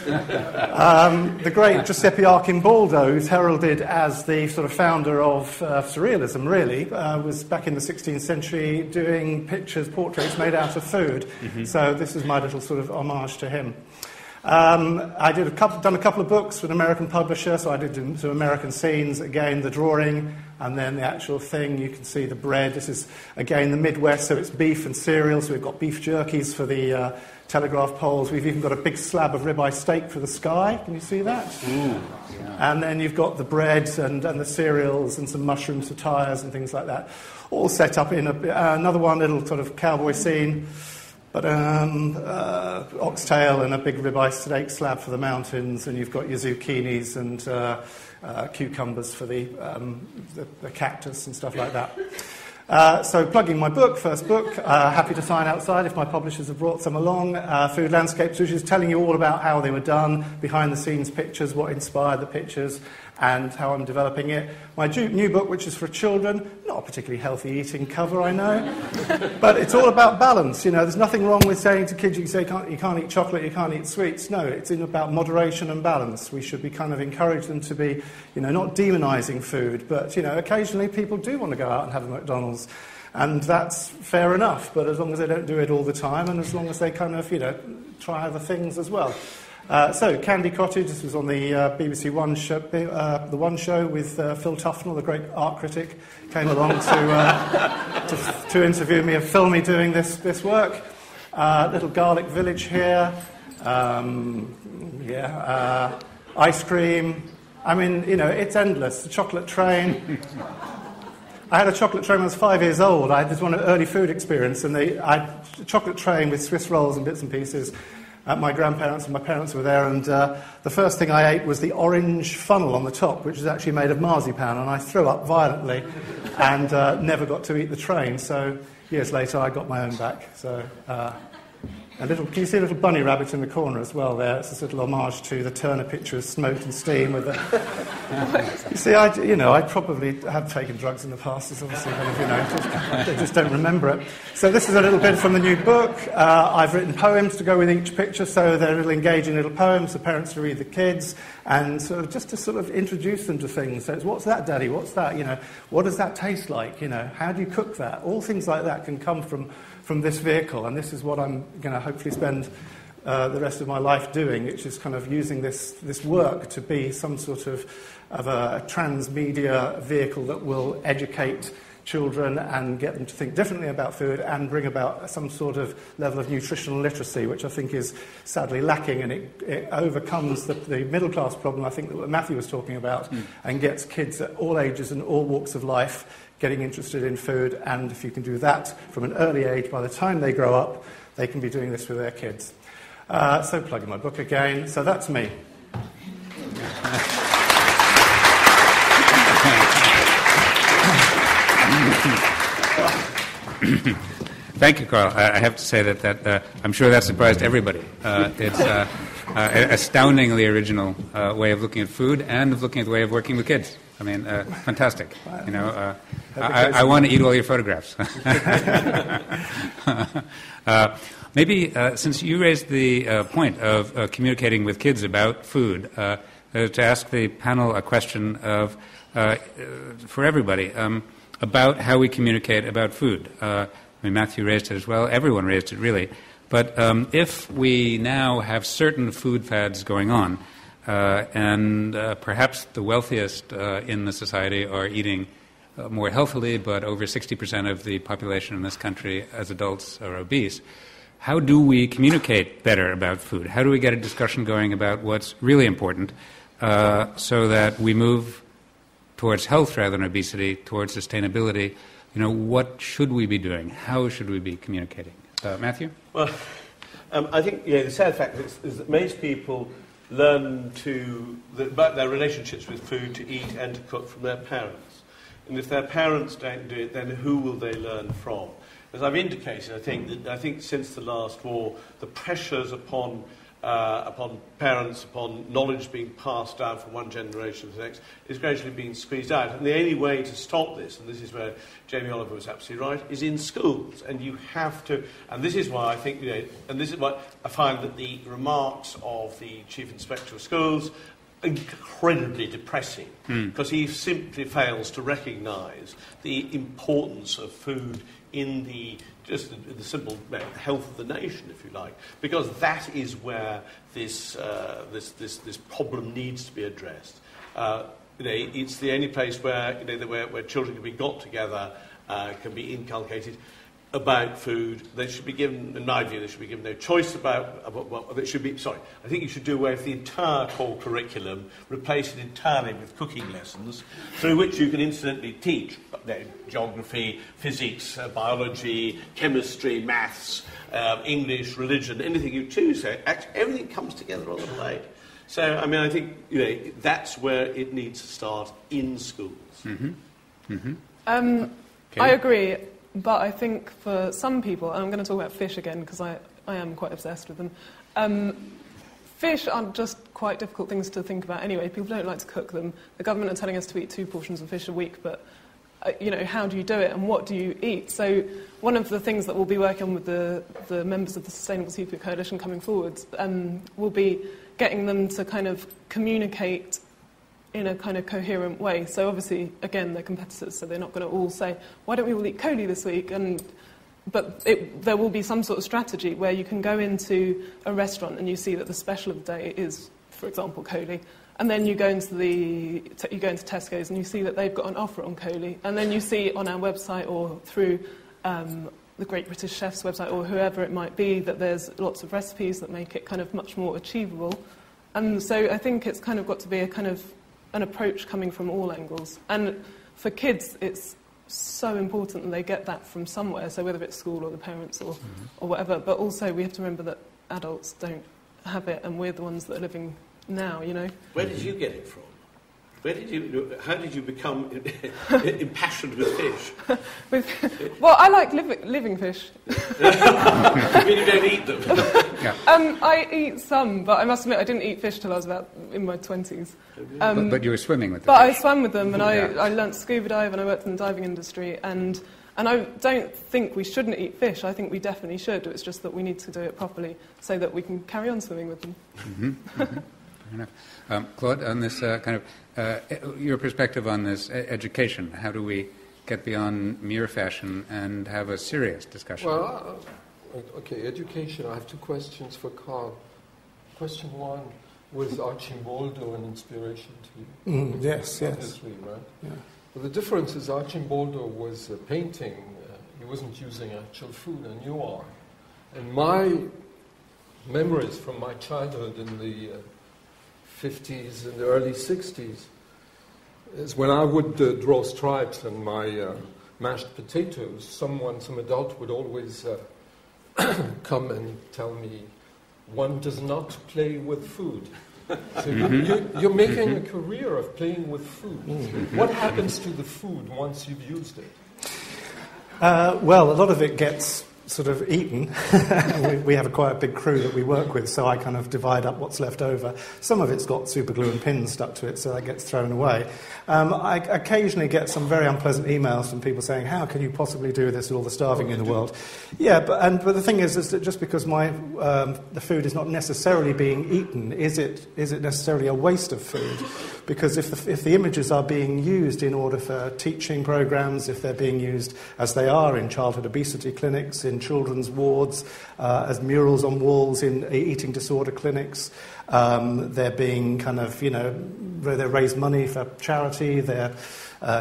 The great Giuseppe Archimboldo, who's heralded as the sort of founder of surrealism, really, was back in the 16th century doing portraits made out of food. Mm-hmm. So this is my little sort of homage to him. I done a couple of books with an American publisher, so I did some American scenes, again the drawing, and then the actual thing. You can see the bread. This is, again, the Midwest, so it's beef and cereal, so we've got beef jerkies for the telegraph poles. We've even got a big slab of ribeye steak for the sky. Can you see that? Ooh, yeah. And then you've got the bread and the cereals and some mushrooms for tyres and things like that, all set up in another one little sort of cowboy scene. But oxtail and a big ribeye steak slab for the mountains, and you've got your zucchinis and cucumbers for the cactus and stuff like that. So plugging my book, first book, happy to sign outside if my publishers have brought some along, Food Landscapes, which is telling you all about how they were done, behind-the-scenes pictures, what inspired the pictures, and how I'm developing it. My new book, which is for children, not a particularly healthy eating cover, I know, but it's all about balance. There's nothing wrong with saying to kids, you can't eat chocolate, you can't eat sweets. No, it's about moderation and balance. We should be kind of encourage them to be, not demonising food, but, occasionally people do want to go out and have a McDonald's, and that's fair enough, but as long as they don't do it all the time, and as long as they kind of, try other things as well. So, Candy Cottage, this was on the BBC One show, the One Show with Phil Tufnell, the great art critic, came along to interview me and film me doing this work. Little garlic village here, ice cream. I mean, it's endless. The chocolate train. I had a chocolate train when I was 5 years old. I just wanted an early food experience, and I had a chocolate train with Swiss rolls and bits and pieces. My grandparents and my parents were there, and the first thing I ate was the orange funnel on the top, which is actually made of marzipan, and I threw up violently and never got to eat the train. So years later, I got my own back. So Can you see a little bunny rabbit in the corner as well there? It's this little homage to the Turner picture of smoke and steam. With the you see, I probably have taken drugs in the past, as obviously, I just don't remember it. So this is a little bit from the new book. I've written poems to go with each picture, so they're little engaging little poems for parents to read the kids, and just to sort of introduce them to things. So it's, what's that, Daddy? What's that? What does that taste like? How do you cook that? All things like that can come from this vehicle, and this is what I'm going to hopefully spend the rest of my life doing, which is kind of using this work to be some sort of a transmedia vehicle that will educate children and get them to think differently about food and bring about some sort of level of nutritional literacy, which I think is sadly lacking, and it overcomes the middle-class problem, I think, that Matthew was talking about, and gets kids at all ages and all walks of life getting interested in food. And if you can do that from an early age, by the time they grow up, they can be doing this with their kids. So plugging my book again. So that's me. Thank you, Carl. I have to say that I'm sure that surprised everybody. It's an astoundingly original way of looking at food and of looking at the way of working with kids. I mean, fantastic. I want to eat all your photographs. Maybe since you raised the point of communicating with kids about food, to ask the panel a question of for everybody about how we communicate about food. Matthew raised it as well. Everyone raised it, really. But if we now have certain food fads going on, and perhaps the wealthiest in the society are eating more healthily, but over 60% of the population in this country as adults are obese, how do we communicate better about food? How do we get a discussion going about what's really important so that we move towards health rather than obesity, towards sustainability? What should we be doing? How should we be communicating? Matthew? Well, I think the sad fact is that most people learn about their relationships with food, to eat and to cook, from their parents. And if their parents don't do it, then who will they learn from? As I've indicated, I think since the last war, the pressures upon parents, upon knowledge being passed down from one generation to the next, is gradually being squeezed out. And the only way to stop this, and this is where Jamie Oliver was absolutely right, is in schools. And you have to, and this is why I think, and this is why I find that the remarks of the Chief Inspector of Schools incredibly depressing, because he simply fails to recognise the importance of food in the simple health of the nation, if you like, because that is where this problem needs to be addressed. It's the only place where where children can be got together, can be inculcated about food. They should be given, in my view, no choice about what they should be. Sorry, I think you should do away with the entire core curriculum, replace it entirely with cooking lessons, through which you can incidentally teach geography, physics, biology, chemistry, maths, English, religion, anything you choose. Actually, everything comes together on the plate. So, I think that's where it needs to start, in schools. Mm-hmm. Mm-hmm. I agree. But I think for some people, and I'm going to talk about fish again because I am quite obsessed with them, fish are just quite difficult things to think about anyway. People don't like to cook them. The government are telling us to eat 2 portions of fish a week, but how do you do it and what do you eat? So one of the things that we'll be working on with the members of the Sustainable Seafood Coalition coming forward will be getting them to kind of communicate in a kind of coherent way. So obviously, again, they're competitors, so they're not going to all say, why don't we all eat coli this week? But there will be some sort of strategy where you can go into a restaurant and you see that the special of the day is, for example, coli, and then you go into Tesco's and you see that they've got an offer on coli, and then you see on our website or through the Great British Chef's website or whoever it might be that there's lots of recipes that make it kind of much more achievable. And so I think it's kind of got to be a kind of an approach coming from all angles. And for kids, it's so important that they get that from somewhere, so whether it's school or the parents or whatever. But also we have to remember that adults don't have it, and we're the ones that are living now, Where did you get it from? How did you become impassioned with fish? Well, I like living fish. You mean you don't eat them? Yeah. I eat some, but I must admit I didn't eat fish till I was about in my 20s. But you were swimming with them. But I swam with them, and Yeah. I learnt scuba dive, and I worked in the diving industry, and I don't think we shouldn't eat fish. I think we definitely should. It's just that we need to do it properly so that we can carry on swimming with them. Mm-hmm. Fair enough. Claude, on this your perspective on this education, how do we get beyond mere fashion and have a serious discussion? Well, okay, education. I have two questions for Carl. Question one, was Archimboldo an inspiration to you? Yes. Obviously, right? Yeah. But the difference is Archimboldo was painting. He wasn't using actual food, and you are. And my memories from my childhood in the 50s and the early 60s is when I would draw stripes on my mashed potatoes, some adult would always come and tell me, one does not play with food. So you're making a career of playing with food. What happens to the food once you've used it? Well, a lot of it gets sort of eaten. We have quite a big crew that we work with, so I kind of divide up what's left over. Some of it's got super glue and pins stuck to it, so that gets thrown away. I occasionally get some very unpleasant emails from people saying, how can you possibly do this with all the starving in the world? Yeah, but the thing is that just because the food is not necessarily being eaten, is it necessarily a waste of food? Because if the images are being used in order for teaching programs, if they're being used as they are in childhood obesity clinics, in children's wards, as murals on walls in eating disorder clinics, they're being kind of, they raise money for charity, if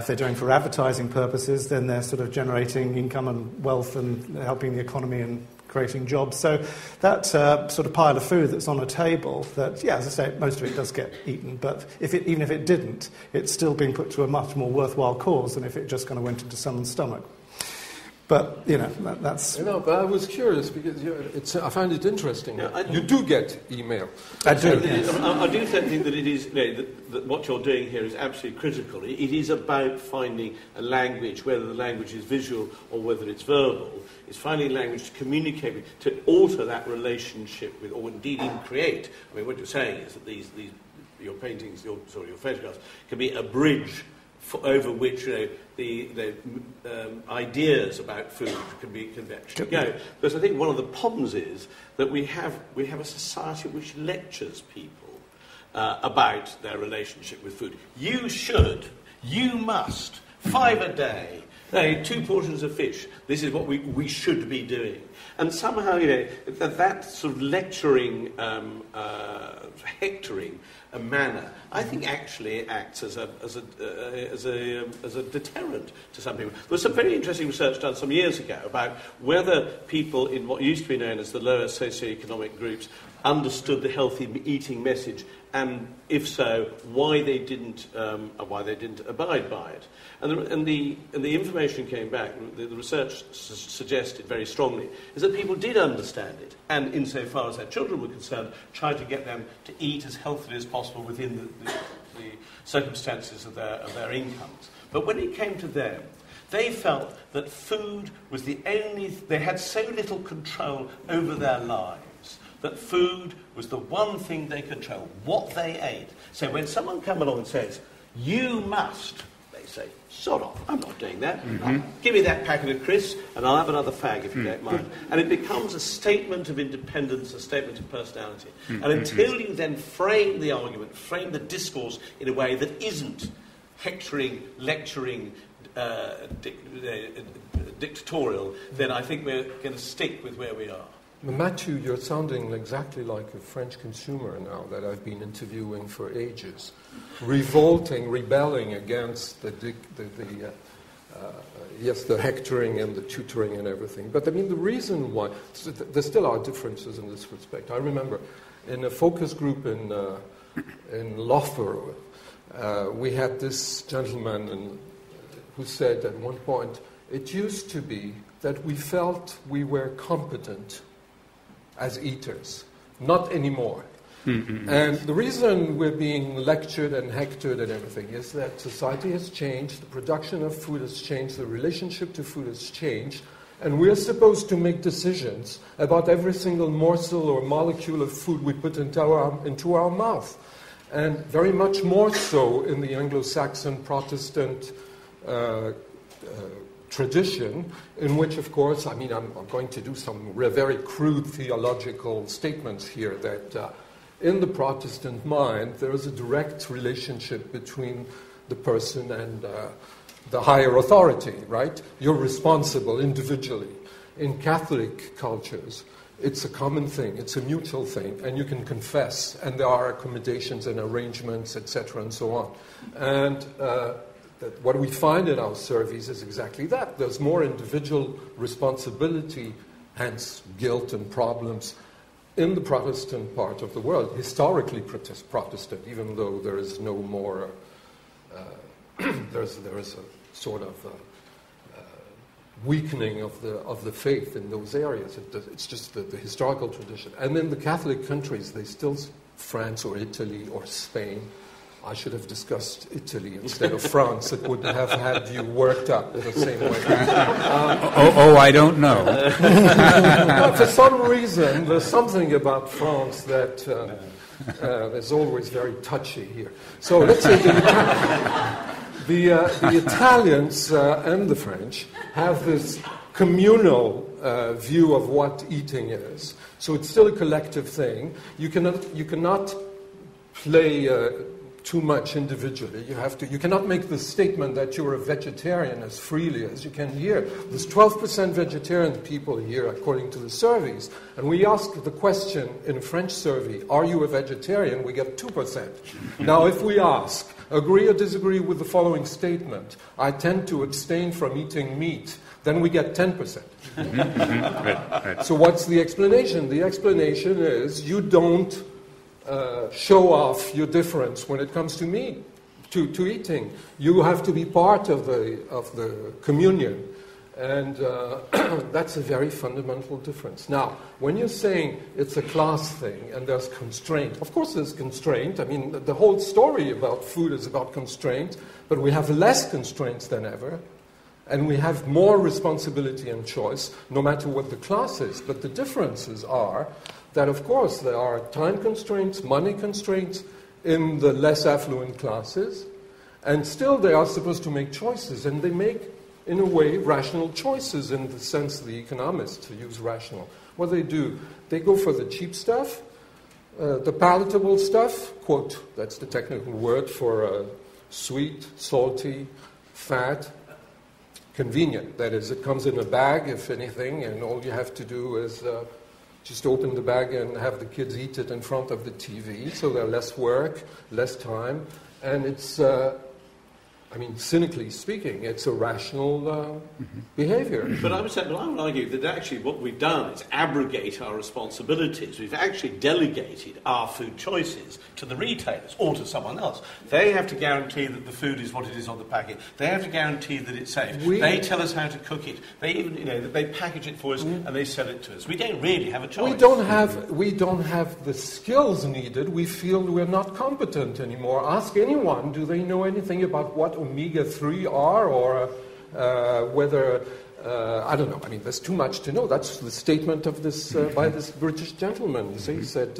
they're doing for advertising purposes, then they're sort of generating income and wealth and helping the economy and creating jobs. So that sort of pile of food that's on a table, that, yeah, as I say, most of it does get eaten, but even if it didn't, it's still being put to a much more worthwhile cause than if it just kind of went into someone's stomach. But, that's... But I was curious because I find it interesting. You do get email. I do. I do think that it is, that what you're doing here is absolutely critical. It is about finding a language, whether the language is visual or whether it's verbal. It's finding language to communicate with, to alter that relationship with, or indeed even create. I mean, what you're saying is that your paintings, your photographs, can be a bridge over which the ideas about food can actually go. Because I think one of the problems is that we have a society which lectures people about their relationship with food. You must, 5 a day, 2 portions of fish. This is what we should be doing. And somehow, that sort of lecturing, hectoring manner, I think actually acts as a deterrent to some people. There was some very interesting research done some years ago about whether people in what used to be known as the lower socioeconomic groups understood the healthy eating message, and if so, why they didn't abide by it. And the information came back. The research suggested very strongly is that people did understand it, and insofar as their children were concerned, tried to get them to eat as healthily as possible within the circumstances of their incomes. But when it came to them, they felt that food was the only. They had so little control over their lives that food was the one thing they controlled, what they ate. So when someone comes along and says, "You must," they say, "Sod off, I'm not doing that. Give me that packet of crisps and I'll have another fag if you don't mind." And it becomes a statement of independence, a statement of personality. And until you then frame the argument, frame the discourse in a way that isn't hectoring, lecturing, dictatorial, then I think we're going to stick with where we are. Matthew, you're sounding exactly like a French consumer now that I've been interviewing for ages, rebelling against the hectoring and the tutoring and everything. But I mean, the reason why there still are differences in this respect. I remember in a focus group in Loughborough, we had this gentleman who said at one point, it used to be that we felt we were competent as eaters. Not anymore. And the reason we're being lectured and hectored and everything is that society has changed, the production of food has changed, the relationship to food has changed, and we're supposed to make decisions about every single morsel or molecule of food we put into our mouth. And very much more so in the Anglo-Saxon Protestant tradition, in which, of course, I'm going to do some very crude theological statements here, that in the Protestant mind, there is a direct relationship between the person and the higher authority, right? You're responsible individually. In Catholic cultures, it's a common thing, it's a mutual thing, and you can confess, and there are accommodations and arrangements, etc., and so on. And what we find in our surveys is exactly that. There's more individual responsibility, hence guilt and problems, in the Protestant part of the world, historically Protestant, even though there is no more, there is a sort of weakening of the faith in those areas. It's just the historical tradition. And in the Catholic countries, they still, France or Italy or Spain, I should have discussed Italy instead of France. It would have had you worked up the same way. I don't know. But for some reason, there's something about France that is always very touchy here. So let's say the Italians and the French have this communal view of what eating is. So it's still a collective thing. You cannot play too much individually. You cannot make the statement that you're a vegetarian as freely as you can here. There's 12% vegetarian people here, according to the surveys. And we ask the question in a French survey, are you a vegetarian? We get 2%. Now, if we ask, agree or disagree with the following statement, I tend to abstain from eating meat, then we get 10%. Right. So what's the explanation? The explanation is you don't show off your difference when it comes to meat, to eating. You have to be part of the communion, and that's a very fundamental difference. Now, when you're saying it's a class thing and there's constraint, of course there's constraint. I mean, the whole story about food is about constraint, but we have less constraints than ever, and we have more responsibility and choice, no matter what the class is. But the differences are that, of course, there are time constraints, money constraints in the less affluent classes, and still they are supposed to make choices, and they make, in a way, rational choices in the sense the economists use rational. What they do, they go for the cheap stuff, the palatable stuff, quote, that's the technical word for sweet, salty, fat, convenient. That is, it comes in a bag, if anything, and all you have to do is just open the bag and have the kids eat it in front of the TV, so there's less work, less time, and it's, cynically speaking, it's a rational behavior. But I would argue that actually what we've done is abrogate our responsibilities. We've actually delegated our food choices to the retailers or to someone else. They have to guarantee that the food is what it is on the packet. They have to guarantee that it's safe. They tell us how to cook it. They even, they package it for us and they sell it to us. We don't really have a choice. We don't have the skills needed. We feel we're not competent anymore. Ask anyone, do they know anything about what omega-3 are, or whether, I don't know, there's too much to know. That's the statement of this, by this British gentleman. He said,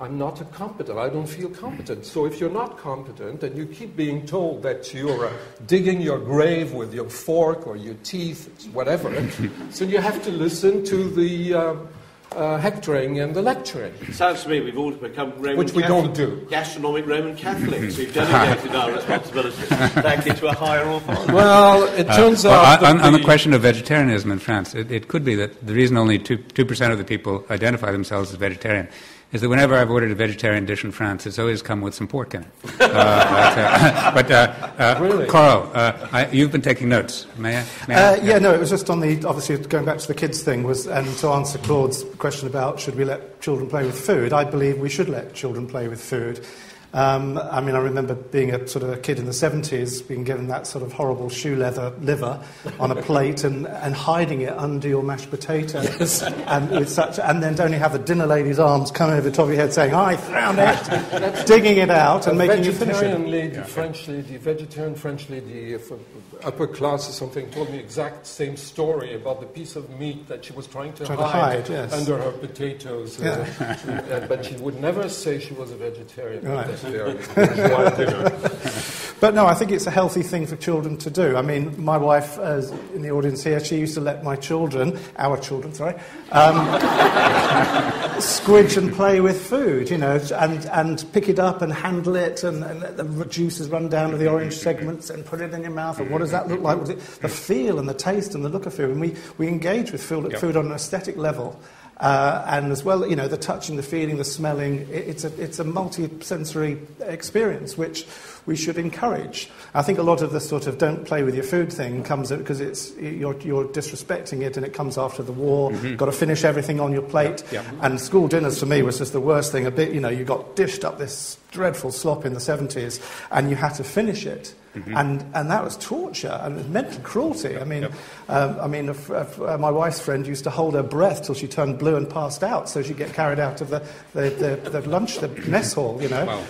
I'm not competent, I don't feel competent. So if you're not competent, and you keep being told that you're digging your grave with your fork or your teeth, whatever, so you have to listen to the hectoring and the lecturing. Sounds to me we've all become Roman Which we Catholic, don't do. Gastronomic Roman Catholics. We've delegated our responsibilities back into a higher authority. Well, it turns out... On the question of vegetarianism in France, it could be that the reason only 2% of the people identify themselves as vegetarian is that whenever I've ordered a vegetarian dish in France, it's always come with some pork in it. Really? Carl, you've been taking notes. May I? It was just on the, obviously, going back to the kids thing, and to answer Claude's question about should we let children play with food, I believe we should let children play with food. I mean, I remember being a sort of a kid in the 70s, being given that sort of horrible shoe leather liver on a plate and hiding it under your mashed potatoes, and then only have the dinner lady's arms come over the top of your head saying, "I found it," digging it out and making you finish it. Vegetarian French lady, upper class or something, told me exact same story about the piece of meat that she was trying to hide yes. under her potatoes, but she would never say she was a vegetarian. Right. But no, I think it's a healthy thing for children to do. I mean, my wife, in the audience here, she used to let our children, squidge and play with food, you know, and pick it up and handle it, and let the juices run down to the orange segments and put it in your mouth. And what does that look like? The feel and the taste and the look of food. And we engage with food on an aesthetic level. And as well, you know, the touching, the feeling, the smelling, it's a multi-sensory experience which we should encourage. I think a lot of the sort of don't play with your food thing comes because you're disrespecting it, and it comes after the war. Got to finish everything on your plate. And school dinners for me was just the worst thing. You know, you got dished up this dreadful slop in the 70s, and you had to finish it. And that was torture and it was mental cruelty. I mean, my wife's friend used to hold her breath till she turned blue and passed out, so she'd get carried out of the mess hall, you know. Wow.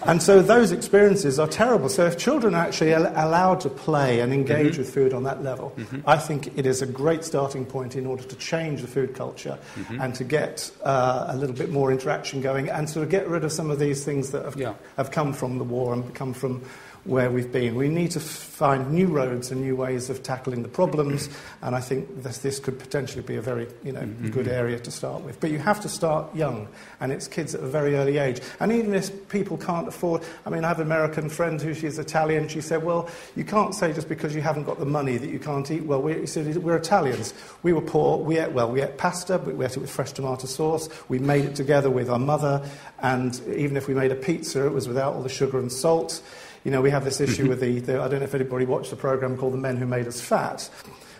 And so those experiences are terrible. So if children are actually allowed to play and engage with food on that level, I think it is a great starting point in order to change the food culture and to get a little bit more interaction going and sort of get rid of some of these things that have come from the war and come from where we've been. We need to find new roads and new ways of tackling the problems, and I think this could potentially be a very good area to start with. But you have to start young, and it's kids at a very early age. And even if people can't afford... I mean, I have an American friend she's Italian. She said, well, you can't say just because you haven't got the money that you can't eat well. We're Italians. We were poor. We ate well. We ate pasta, but we ate it with fresh tomato sauce. We made it together with our mother, and even if we made a pizza, it was without all the sugar and salt. You know, we have this issue with I don't know if anybody watched the program called The Men Who Made Us Fat,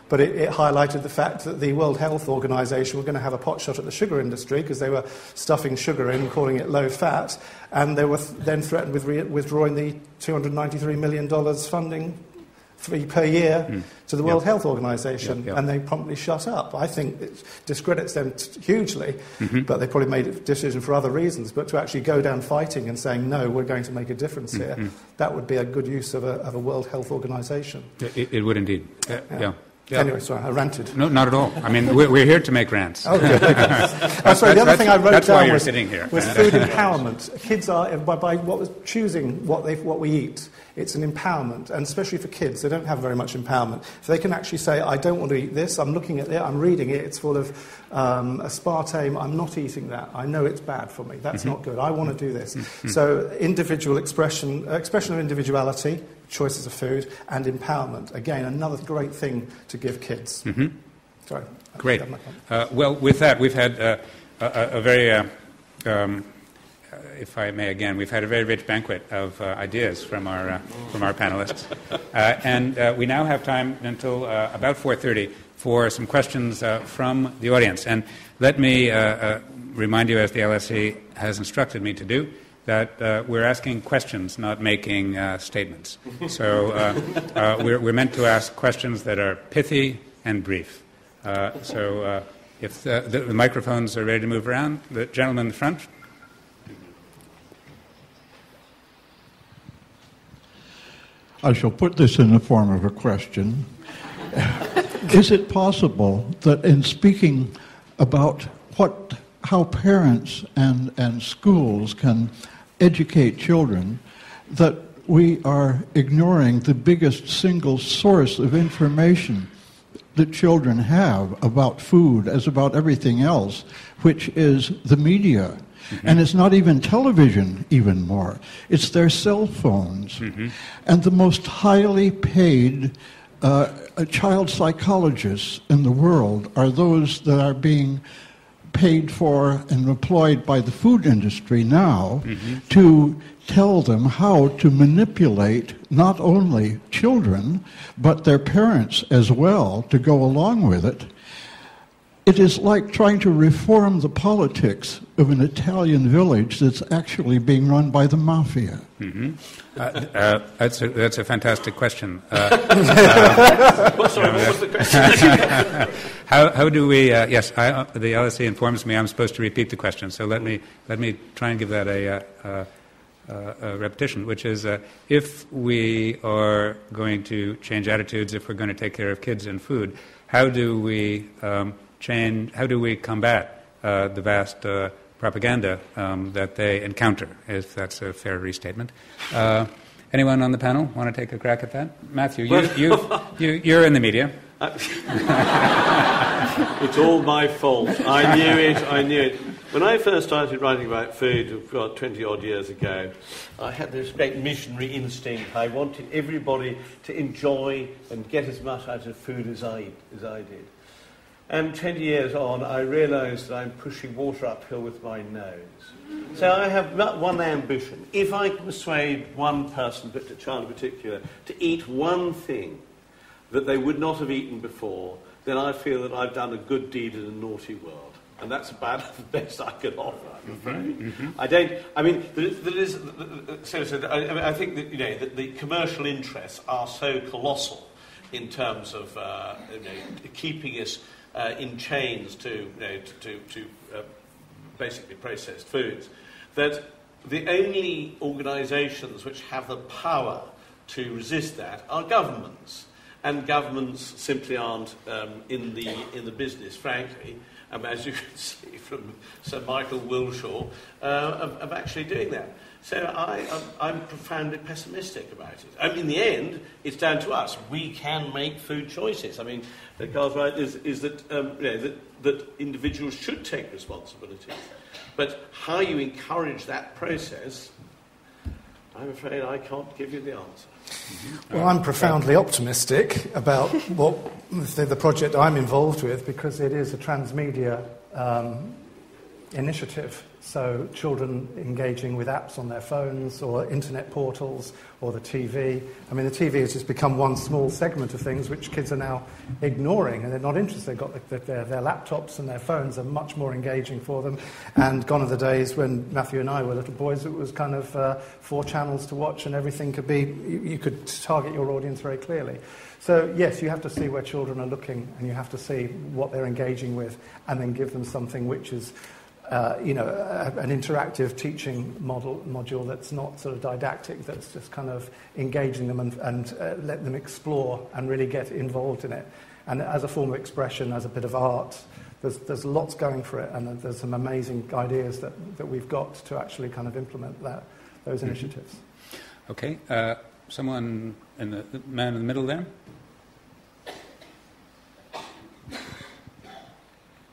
but it highlighted the fact that the World Health Organization were going to have a pot shot at the sugar industry because they were stuffing sugar in and calling it low fat, and they were then threatened with withdrawing the $293 million funding per year to the World Health Organization, and they promptly shut up. I think it discredits them hugely, but they probably made a decision for other reasons. But to actually go down fighting and saying, no, we're going to make a difference here, that would be a good use of a World Health Organization. It would indeed. Anyway, sorry, I ranted. No, not at all. I mean, we're here to make rants. Okay. Sorry, the other thing I wrote down was food empowerment. Kids are, by choosing what we eat, it's an empowerment, and especially for kids, they don't have very much empowerment. If they can actually say, I don't want to eat this, I'm looking at it, I'm reading it, it's full of aspartame, I'm not eating that, I know it's bad for me, that's not good, I want to do this. So individual expression of individuality, choices of food, and empowerment. Again, another great thing to give kids. Sorry. Great. Well, with that, we've had a very... if I may again, we've had a very rich banquet of ideas from our panelists, and we now have time until about 4:30 for some questions from the audience. And let me remind you, as the LSE has instructed me to do, that we're asking questions, not making statements. So we're meant to ask questions that are pithy and brief. So if the microphones are ready to move around, the gentleman in the front. I shall put this in the form of a question. Is it possible that in speaking about how parents and schools can educate children, that we are ignoring the biggest single source of information that children have about food, as about everything else, which is the media? And it's not even television even more. It's their cell phones. And the most highly paid child psychologists in the world are those that are being paid for and employed by the food industry now to tell them how to manipulate not only children, but their parents as well, to go along with it. it is like trying to reform the politics of an Italian village that's actually being run by the mafia. Mm-hmm. That's a fantastic question. Sorry, what was the question? How do we? Yes, the LSE informs me I'm supposed to repeat the question. So let me try and give that a repetition, which is if we are going to change attitudes, if we're going to take care of kids and food, how do we How do we combat the vast propaganda that they encounter? If that's a fair restatement. Anyone on the panel want to take a crack at that? Matthew, you're in the media. It's all my fault. I knew it. When I first started writing about food, about 20-odd years ago, I had this great missionary instinct. I wanted everybody to enjoy and get as much out of food as I did. And 20 years on, I realised that I'm pushing water uphill with my nose. So I have one ambition. If I can persuade one person, but a child in particular, to eat one thing that they would not have eaten before, then I feel that I've done a good deed in a naughty world. And that's about the best I can offer, I'm afraid. Mm-hmm. I think that the commercial interests are so colossal in terms of keeping us in chains to basically processed foods, that the only organisations which have the power to resist that are governments. And governments simply aren't in the business, frankly, as you can see from Sir Michael Wilshaw, of actually doing that. So I'm profoundly pessimistic about it. In the end, it's down to us. We can make food choices. Carl's right is that that individuals should take responsibility. But how you encourage that process, I'm afraid I can't give you the answer. Well, I'm profoundly optimistic about the project I'm involved with, because it is a transmedia initiative. So children engaging with apps on their phones or internet portals or the TV. The TV has just become one small segment of things which kids are now ignoring, and they're not interested. They've got their laptops and their phones are much more engaging for them. And gone are the days when Matthew and I were little boys, it was kind of 4 channels to watch and everything could be, you could target your audience very clearly. So yes, you have to see where children are looking and you have to see what they're engaging with and then give them something which is an interactive teaching module that's not sort of didactic, that's just kind of engaging them and let them explore and really get involved in it. And as a form of expression, as a bit of art, there's lots going for it, and there's some amazing ideas that we've got to actually kind of implement those initiatives. Okay. Someone the man in the middle there?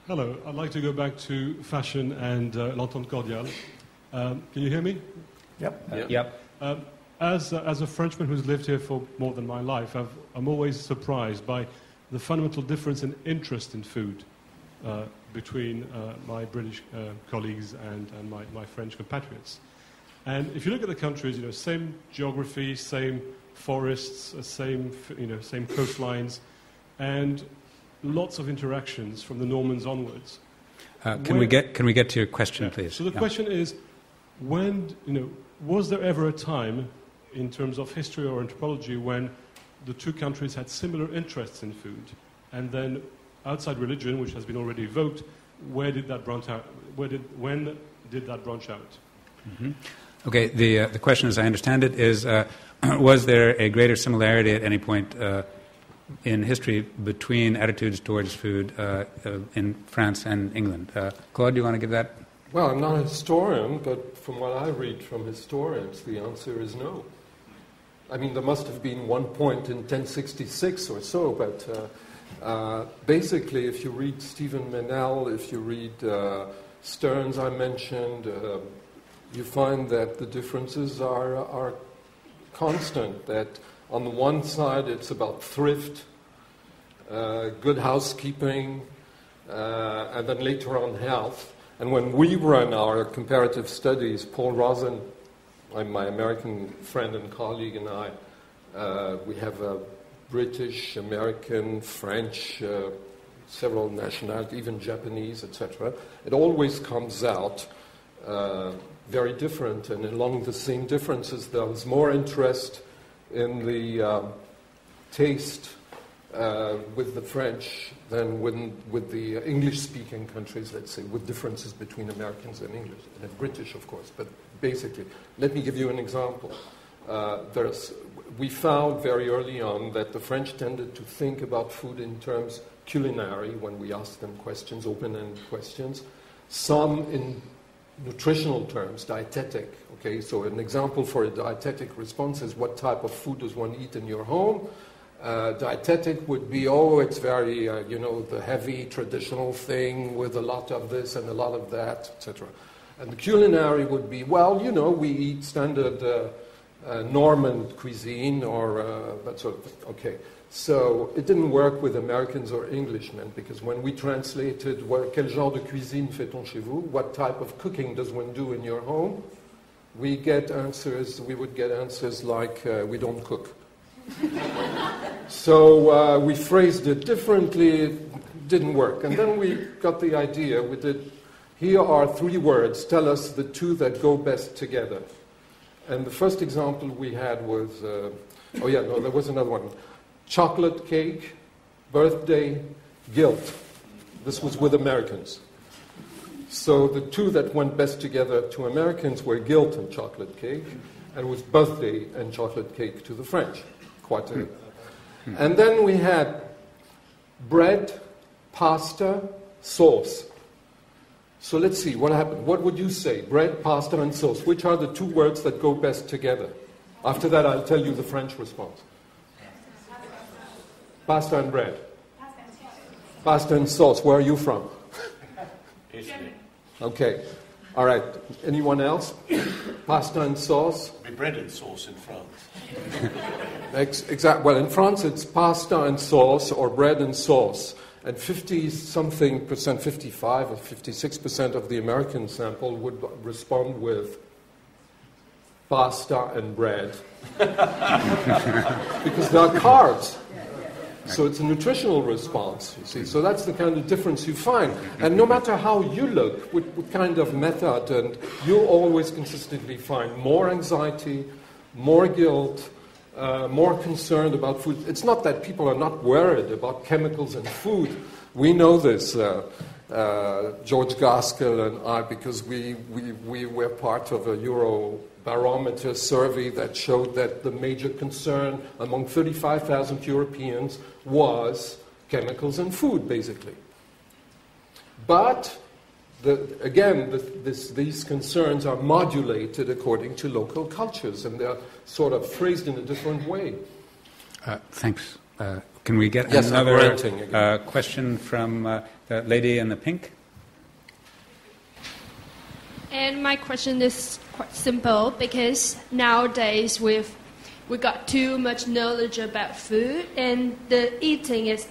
Hello, I'd like to go back to fashion and l'entente cordiale. Can you hear me? Yep. As a Frenchman who's lived here for more than my life, I'm always surprised by the fundamental difference in interest in food between my British colleagues and my French compatriots. And if you look at the countries, same geography, same forests, same coastlines, and lots of interactions from the Normans onwards. Can we get to your question, please? So the question is, was there ever a time, in terms of history or anthropology, when the two countries had similar interests in food, and then outside religion, which has been already evoked, where did that branch out? When did that branch out? Mm-hmm. Okay. The question, as I understand it, is was there a greater similarity at any point in history between attitudes towards food in France and England? Claude, do you want to give that? Well, I'm not a historian, but from what I read from historians, the answer is no. There must have been one point in 1066 or so, but basically, if you read Stephen Menel, if you read Stearns, I mentioned, you find that the differences are constant, that on the one side, it's about thrift, good housekeeping, and then later on health. And when we run our comparative studies, Paul Rosen, my American friend and colleague, and I, we have a British, American, French, several nationalities, even Japanese, etc., it always comes out very different. And along the same differences, there's more interest in the taste with the French than with the English-speaking countries, let's say, with differences between Americans and English, and British, of course. But basically, let me give you an example. We found very early on that the French tended to think about food in terms culinary when we asked them questions, open-ended questions. Some in nutritional terms, dietetic. Okay, so an example for a dietetic response is what type of food does one eat in your home? Dietetic would be, it's very, the heavy traditional thing with a lot of this and a lot of that, etc. And the culinary would be, we eat standard Norman cuisine or that sort of thing. Okay, so it didn't work with Americans or Englishmen because when we translated quel genre de cuisine fait-on chez vous, what type of cooking does one do in your home, we would get answers like, we don't cook. So we phrased it differently, it didn't work. And then we got the idea, here are 3 words, tell us the 2 that go best together. And the first example we had was, there was another one. Chocolate cake, birthday, guilt. This was with Americans. So the 2 that went best together to Americans were guilt and chocolate cake, and was birthday and chocolate cake to the French. And then we had bread, pasta, sauce. So let's see what happened. What would you say? Bread, pasta, and sauce. Which are the 2 words that go best together? After that, I'll tell you the French response. Pasta and bread. Pasta and sauce. Where are you from? Italy. Okay. All right. Anyone else? Pasta and sauce? It'd be bread and sauce in France. Exactly. Well, in France, it's pasta and sauce or bread and sauce. And 50-something percent, 55 or 56% of the American sample would respond with pasta and bread. Because they are carbs. So it's a nutritional response, you see. So that's the kind of difference you find. And no matter how you look, what kind of method, and you'll always consistently find more anxiety, more guilt, more concerned about food. It's not that people are not worried about chemicals in food. We know this, George Gaskell and I, because we were part of a Eurobarometer survey that showed that the major concern among 35,000 Europeans was chemicals in food, basically. But these concerns are modulated according to local cultures, and they're sort of phrased in a different way. Thanks. Can we get another question from the lady in the pink? And my question is quite simple, because nowadays we got too much knowledge about food, and the eating is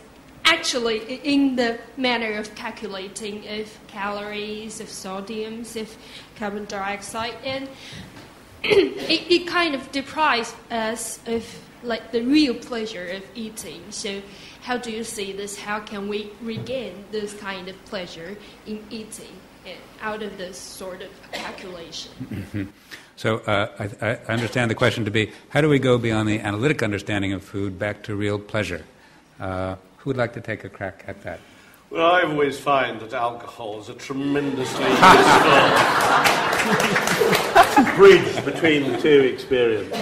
actually in the manner of calculating of calories, of sodiums, of carbon dioxide, and it kind of deprives us of the real pleasure of eating. So how do you see this? How can we regain this kind of pleasure in eating out of this sort of calculation? Mm-hmm. So I understand the question to be, how do we go beyond the analytic understanding of food back to real pleasure? Who would like to take a crack at that? Well, I always find that alcohol is a tremendously useful bridge between the 2 experiences.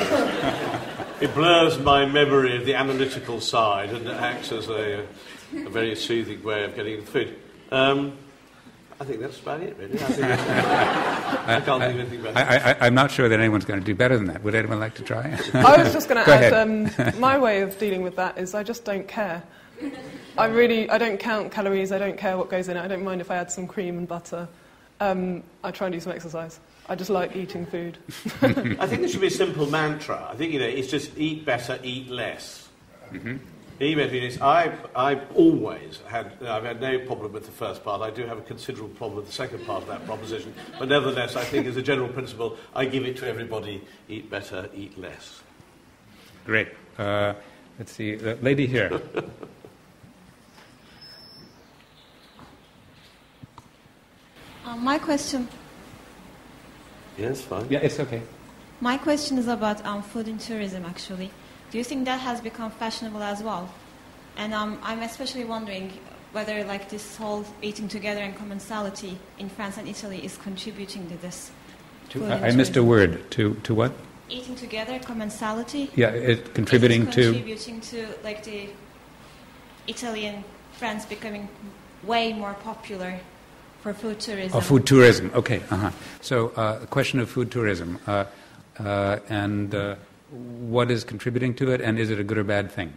It blurs my memory of the analytical side and acts as a very soothing way of getting the food. I think that's about it, really. I can't think of anything better. I'm not sure that anyone's going to do better than that. Would anyone like to try? I was just going to add, my way of dealing with that is I just don't care. I don't count calories, I don't care what goes in it, I don't mind if I add some cream and butter. I try and do some exercise. I just like eating food. I think there should be a simple mantra. I think, it's just eat better, eat less. Mm-hmm. I've always had, I've had no problem with the first part. I do have a considerable problem with the second part of that proposition. But nevertheless, I think as a general principle, I give it to everybody, eat better, eat less. Great. Let's see, the lady here. My question. Yes, fine. Yeah, it's okay. My question is about food and tourism, actually. Do you think that has become fashionable as well? And I'm especially wondering whether like this whole eating together and commensality in France and Italy is contributing to this. I missed a word. To what? Eating together, commensality. Yeah, it contributing to like the Italian France becoming way more popular for food tourism. Oh, food tourism. Okay. So, the question of food tourism, and what is contributing to it, and is it a good or bad thing?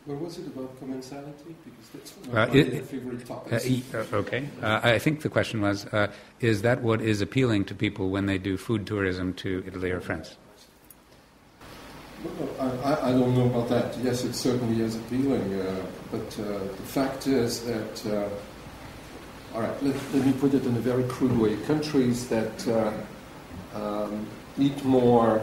Well, was it about commensality? Because that's one of my favorite topics. Okay. I think the question was, is that what is appealing to people when they do food tourism to Italy or France? Well, I don't know about that. Yes, it certainly is appealing, but the fact is that, all right, let me put it in a very crude way. Countries that eat more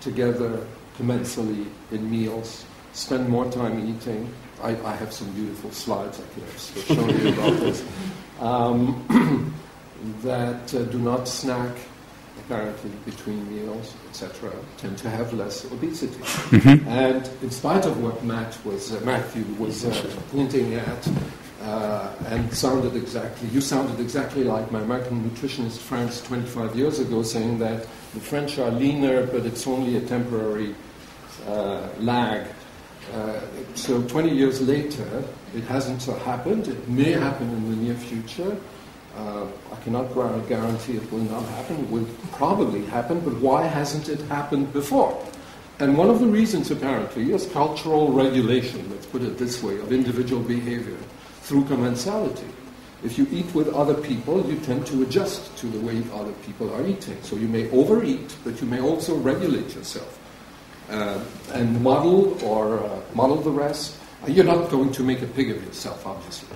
together commensally in meals, spend more time eating. I have some beautiful slides I could have shown you about this. That do not snack, apparently, between meals, etc., tend to have less obesity. Mm-hmm. And in spite of what Matthew was hinting at, and you sounded exactly like my American nutritionist friends 25 years ago, saying that the French are leaner, but it's only a temporary lag. So 20 years later, it hasn't happened. It may happen in the near future. I cannot guarantee it will not happen. It will probably happen, but why hasn't it happened before? And one of the reasons, apparently, is cultural regulation, let's put it this way, of individual behavior through commensality. If you eat with other people, you tend to adjust to the way other people are eating. So you may overeat, but you may also regulate yourself. And model the rest. You're not going to make a pig of yourself, obviously,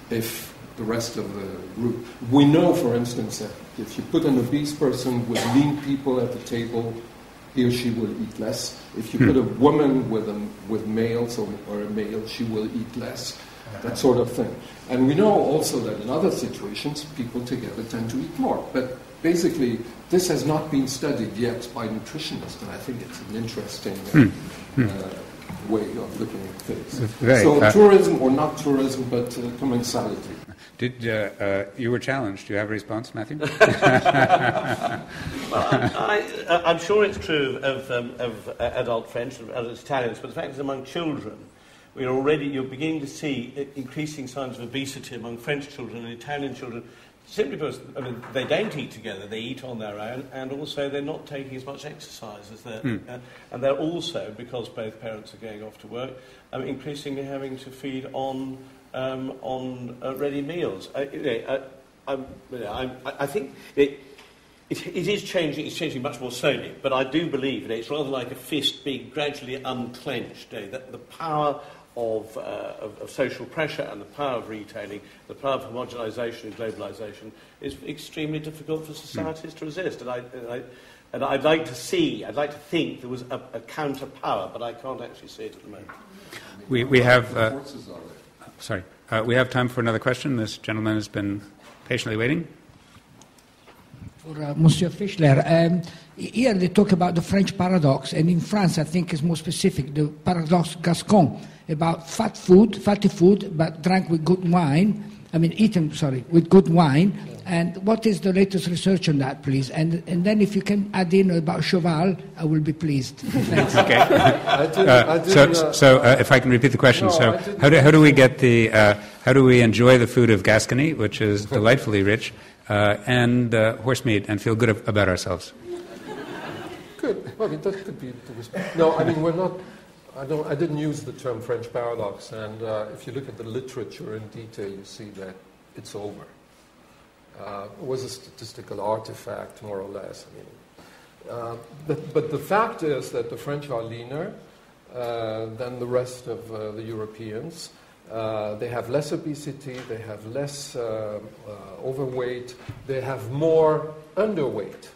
if the rest of the group. We know, for instance, that if you put an obese person with lean people at the table, he or she will eat less. If you put a woman with males or a male, she will eat less. That sort of thing. And we know also that in other situations, people together tend to eat more. But basically, this has not been studied yet by nutritionists, and I think it's an interesting way of looking at things. Tourism, or not tourism, but commensality. You were challenged. Do you have a response, Matthew? Well, I'm sure it's true of adult French and adult Italians, but the fact is among children, you're beginning to see increasing signs of obesity among French children and Italian children, simply because they don't eat together, they eat on their own, and also they're not taking as much exercise as and they're also, because both parents are going off to work, increasingly having to feed on ready meals. I think it is changing. It's changing much more slowly, but I do believe it's rather like a fist being gradually unclenched. That the power of social pressure and the power of retailing, the power of homogenisation and globalisation is extremely difficult for societies to resist. And I'd like to think there was a counter power, but I can't actually see it at the moment. We have. We have time for another question. This gentleman has been patiently waiting. For Monsieur Fischler, here they talk about the French paradox, and in France I think it's more specific, the paradox Gascon, about fatty food, but drank with good wine, with good wine. And what is the latest research on that, please? And then if you can add in about cheval, I will be pleased. Thanks. Okay. If I can repeat the question, how do we get how do we enjoy the food of Gascony, which is delightfully rich, and horse meat, and feel good about ourselves? Good. Well, that could be the response. No, we're not. I didn't use the term French paradox, and if you look at the literature in detail, you see that it's over. It was a statistical artifact, more or less. But the fact is that the French are leaner than the rest of the Europeans. They have less obesity, they have less overweight, they have more underweight.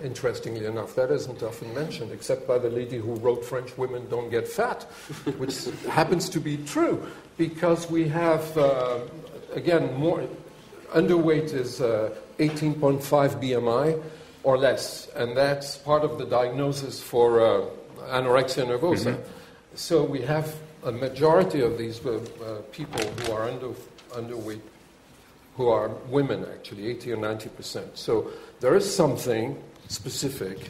Interestingly enough, that isn't often mentioned, except by the lady who wrote French Women Don't Get Fat, which happens to be true, because we have, again, more underweight is 18.5 BMI or less, and that's part of the diagnosis for anorexia nervosa. Mm-hmm. So we have a majority of these people who are underweight, who are women actually, 80 or 90%. So there is something specific,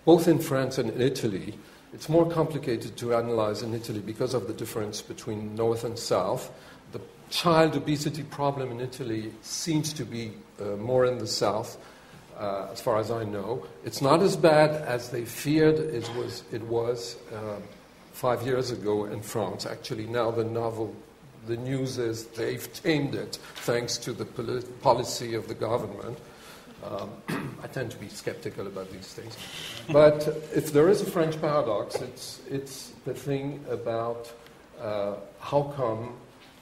both in France and in Italy. It's more complicated to analyze in Italy because of the difference between North and South. The child obesity problem in Italy seems to be more in the South, as far as I know. It's not as bad as they feared it was 5 years ago in France. Actually, now the news is they've tamed it thanks to the policy of the government. I tend to be skeptical about these things. But if there is a French paradox, it's the thing about how come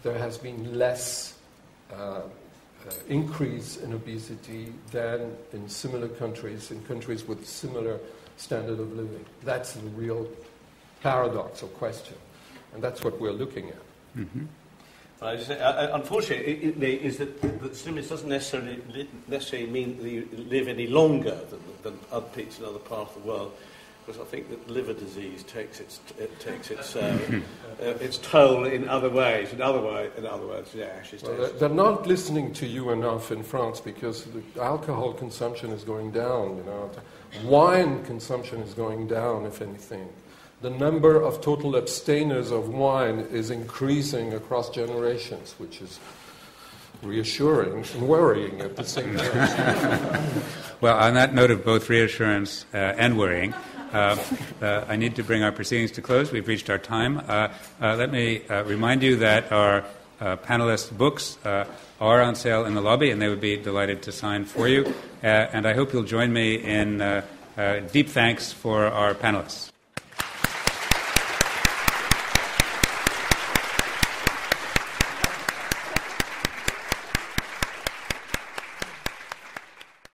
there has been less increase in obesity than in similar countries, in countries with similar standard of living. That's the real paradox or question. And that's what we're looking at. Mm-hmm. Unfortunately, is that stimulus doesn't necessarily mean that you live any longer than other people in other parts of the world, because I think that liver disease takes its toll in other ways. In other words, yeah, actually. Well, they're not listening to you enough in France because the alcohol consumption is going down. Wine consumption is going down, if anything. The number of total abstainers of wine is increasing across generations, which is reassuring and worrying at the same time. Well, on that note of both reassurance and worrying, I need to bring our proceedings to close. We've reached our time. Let me remind you that our panelists' books are on sale in the lobby, and they would be delighted to sign for you. And I hope you'll join me in deep thanks for our panelists.